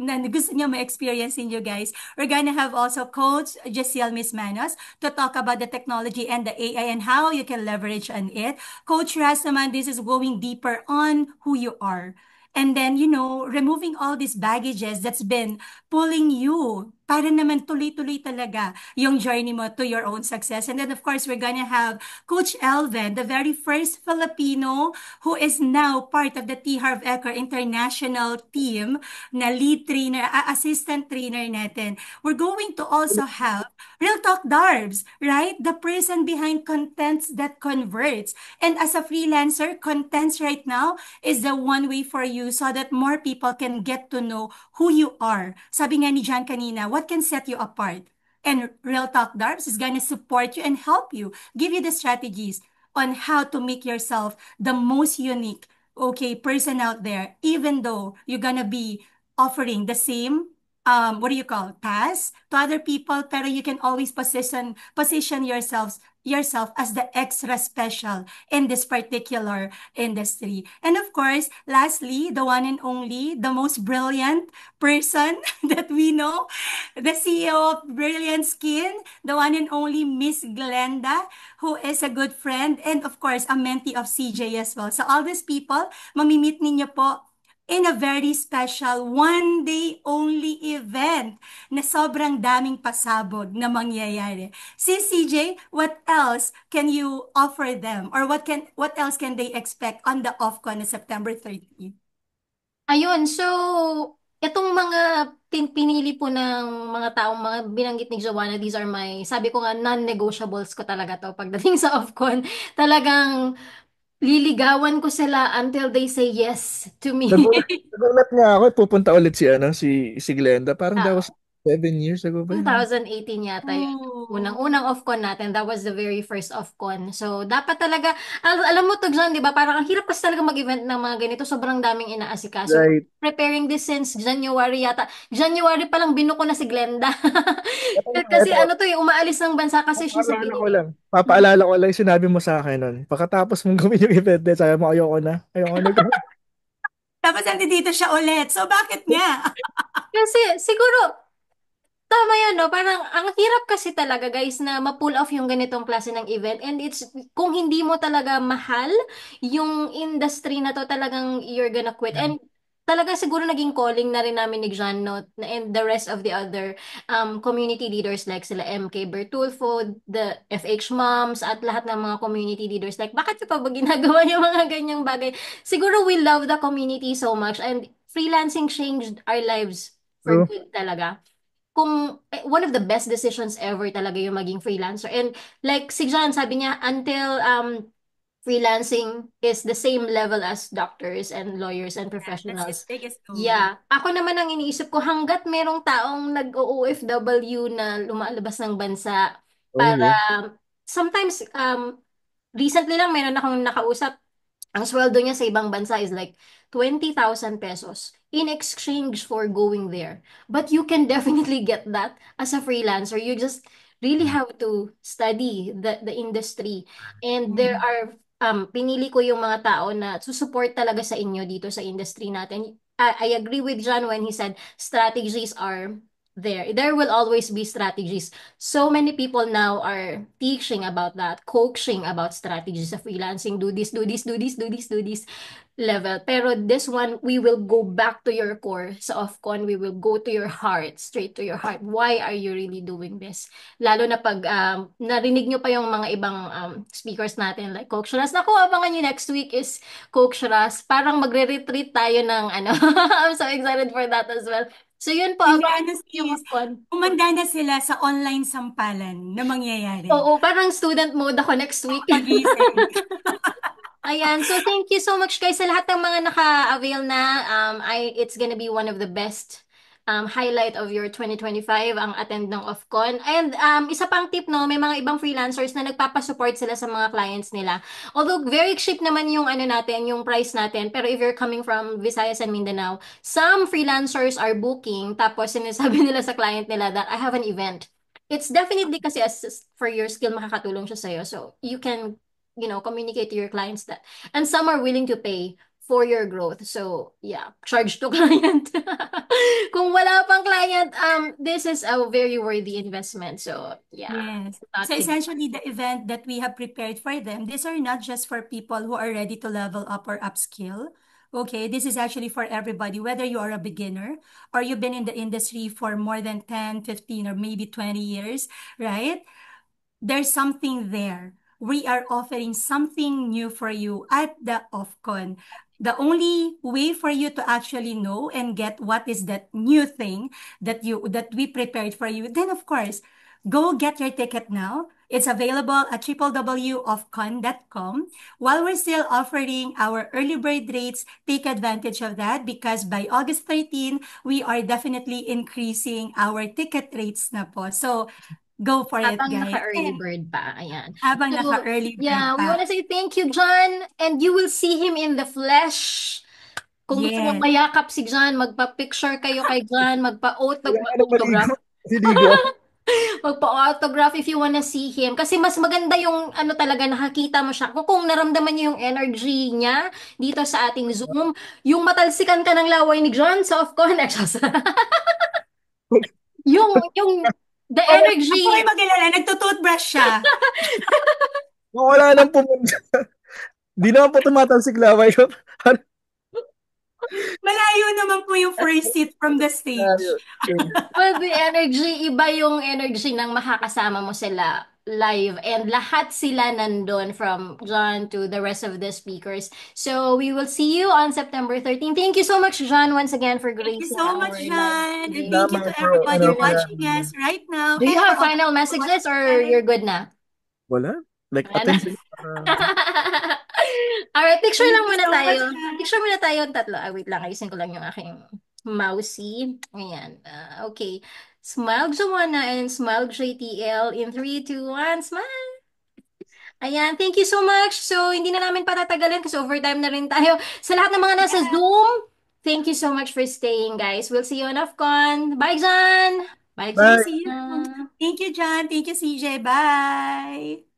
ma-experience ninyo guys. We're gonna have also Coach Jessiel Mismanos to talk about the technology and the AI and how you can leverage on it. Coach Ras naman, this is going deeper on who you are. And then, removing all these baggages that's been pulling you para naman tuloy-tuloy talaga yung journey mo to your own success. And then, of course, we're gonna have Coach Elvin, the very first Filipino who is now part of the T. Harv Eker International team na lead trainer, assistant trainer natin. We're going to also have Real Talk Darbs, right? The person behind contents that converts. And as a freelancer, contents right now is the one way for you so that more people can get to know who you are. Sabi nga ni Jan kanina, what can set you apart? And Real Talk Darbs is gonna support you and help you, give you the strategies on how to make yourself the most unique, okay, person out there, even though you're gonna be offering the same what do you call tasks to other people, pero you can always position yourself as the extra special in this particular industry. And of course, lastly, the one and only, the most brilliant person that we know, the CEO of Brilliant Skin, the one and only Miss Glenda, who is a good friend and of course a mentee of CJ as well. So all these people, mamimit ninyo po in a very special one day only event na sobrang daming pasabog na mangyayari. CJ, what else can you offer them or what else can they expect on the OFCON na September 30? Ayun, so itong mga pinili po ng mga taong mga binanggit ni Joanna, these are my, sabi ko nga, non-negotiables ko talaga to pagdating sa OFCON. Talagang liligawan ko sila until they say yes to me. Nagulat nga ako, pupunta ulit si, si Glenda. Parang that was 7 years ago ba yun? 2018 yata yun. Oh, Unang-unang off-con natin. That was the very first off-con. So, dapat talaga, alam mo to, John, di ba? Parang ang hirap kasi talaga mag-event ng mga ganito. Sobrang daming inaasikaso. Right. Preparing this since January yata. January pa lang binuko na si Glenda. Ito, Kasi ito, ano to, yung umaalis ng bansa kasi she's a papaalala ko Filipino. lang. Papaalala ko lang yung sinabi mo sa akin nun. Pagkatapos mong gawin yung event, sabi mo, ayoko na. Ayoko na gawin. tapos nandito siya ulit. So bakit nga? Kasi siguro, tama yan, no? Parang ang hirap kasi talaga, guys, na ma-pull off yung ganitong klase ng event. And it's, kung hindi mo talaga mahal yung industry na to, talagang you're gonna quit. And talaga siguro naging calling na rin namin ni John, no? And the rest of the other community leaders like sila MK Bertulfo, the FH Moms, at lahat ng mga community leaders. Like, bakit nyo pa ba ginagawa yung mga ganyang bagay? Siguro we love the community so much and freelancing changed our lives for True. good talaga kung one of the best decisions ever talaga yung maging freelancer. And like si John, sabi niya, until freelancing is the same level as doctors and lawyers and Yeah, that's his professionals. biggest goal. Yeah. Ako naman ang iniisip ko, hanggat merong taong nag-OFW na lumalabas ng bansa Oh, para yeah. sometimes, recently lang meron akong nakausap, ang sweldo niya sa ibang bansa is like 20,000 pesos in exchange for going there. But you can definitely get that as a freelancer. You just really have to study the industry. And there Mhm. are, pinili ko yung mga tao na susupport talaga sa inyo dito sa industry natin. I agree with John when he said strategies are there. There will always be strategies. So many people now are teaching about that, coaching about strategies of freelancing. Do this, do this, do this, do this, do this level. Pero this one, we will go back to your core. Sa OFCON, we will go to your heart, straight to your heart. Why are you really doing this? Lalo na pag narinig nyo pa yung mga ibang speakers natin like Coach Ras. Naku, abangan nyo next week is Coach Ras. Parang magre-retreat tayo ng ano. I'm so excited for that as well. So yun po, Hindi abangan ano nyo yung sis, OFCON. umanda na sila sa online sampalan na mangyayari. Oo, parang student mode ako next week. Pagising. Ayan, so thank you so much guys sa lahat ng mga naka-avail na. It's gonna be one of the best highlight of your 2025 ang attend ng OFCON. And isa pang tip, no, may mga ibang freelancers na nagpapasupport sila sa mga clients nila. Although very cheap naman yung ano natin, yung price natin, pero if you're coming from Visayas and Mindanao, some freelancers are booking tapos sinasabi nila sa client nila that I have an event. It's definitely kasi as for your skill makakatulong siya sa'yo. So you can communicate to your clients that. And some are willing to pay for your growth. So, yeah, charge to client. Kung wala pang client, this is a very worthy investment. So, yeah, Yes. not So kidding. essentially, the event that we have prepared for them, these are not just for people who are ready to level up or upskill. Okay, this is actually for everybody, whether you are a beginner or you've been in the industry for more than 10, 15, or maybe 20 years, right? There's something there. We are offering something new for you at the OFCON. The only way for you to actually know and get what is that new thing that we prepared for you, then of course, go get your ticket now. It's available at www.ofcon.com. While we're still offering our early bird rates, take advantage of that because by August 13, we are definitely increasing our ticket rates na po. So go for it, Habang guys. naka-early bird pa. Ayan. Habang So, naka-early bird yeah, we pa. want to say thank you, John. And you will see him in the flesh Kung gusto niyo Yes. mayakap si John, magpa-picture kayo kay John, magpa-auto, Wala ka nang maligo. autograph. Siligo ako. Magpa-autograph if you wanna see him. Kasi mas maganda yung ano talaga, nakakita mo siya. Kung naramdaman niyo yung energy niya dito sa ating Zoom, yung matalsikan ka ng laway ni John sa off connections. yung the Ako ay energy. mag-alala, nagtutoothbrush siya. Kung wala nang pumunta. Di naman po tumatalsik laway ko. Malayo naman po yung first seat from the stage. Well, the energy, iba yung energy ng makakasama mo sila live and lahat sila nandun from John to the rest of the speakers. So we will see you on September 13th. Thank you so much, John, once again for Thank you gracing so much, our live John. And thank today. you to Salamat po. everybody Ano, kaya, watching us right now Do you and for have all the final people messages watching or us. you're good na? wala. Like, Wala na. attend sila. Alright, picture Thank lang you muna so much, tayo. John. Picture muna tayo tatlo. Ah, wait lang, ayusin ko lang yung aking mousey. Ayan. Okay. Smile, Joanna, and smile, JTL. In 3, 2, 1, smile. Ayan, thank you so much. So, hindi na namin patatagalin kasi overtime na rin tayo. Sa lahat ng mga nasa Yeah. Zoom, thank you so much for staying, guys. We'll see you on AFCON. Bye, John! Bye, See Bye. you. Joanna! Thank you, John. Thank you, CJ. Bye.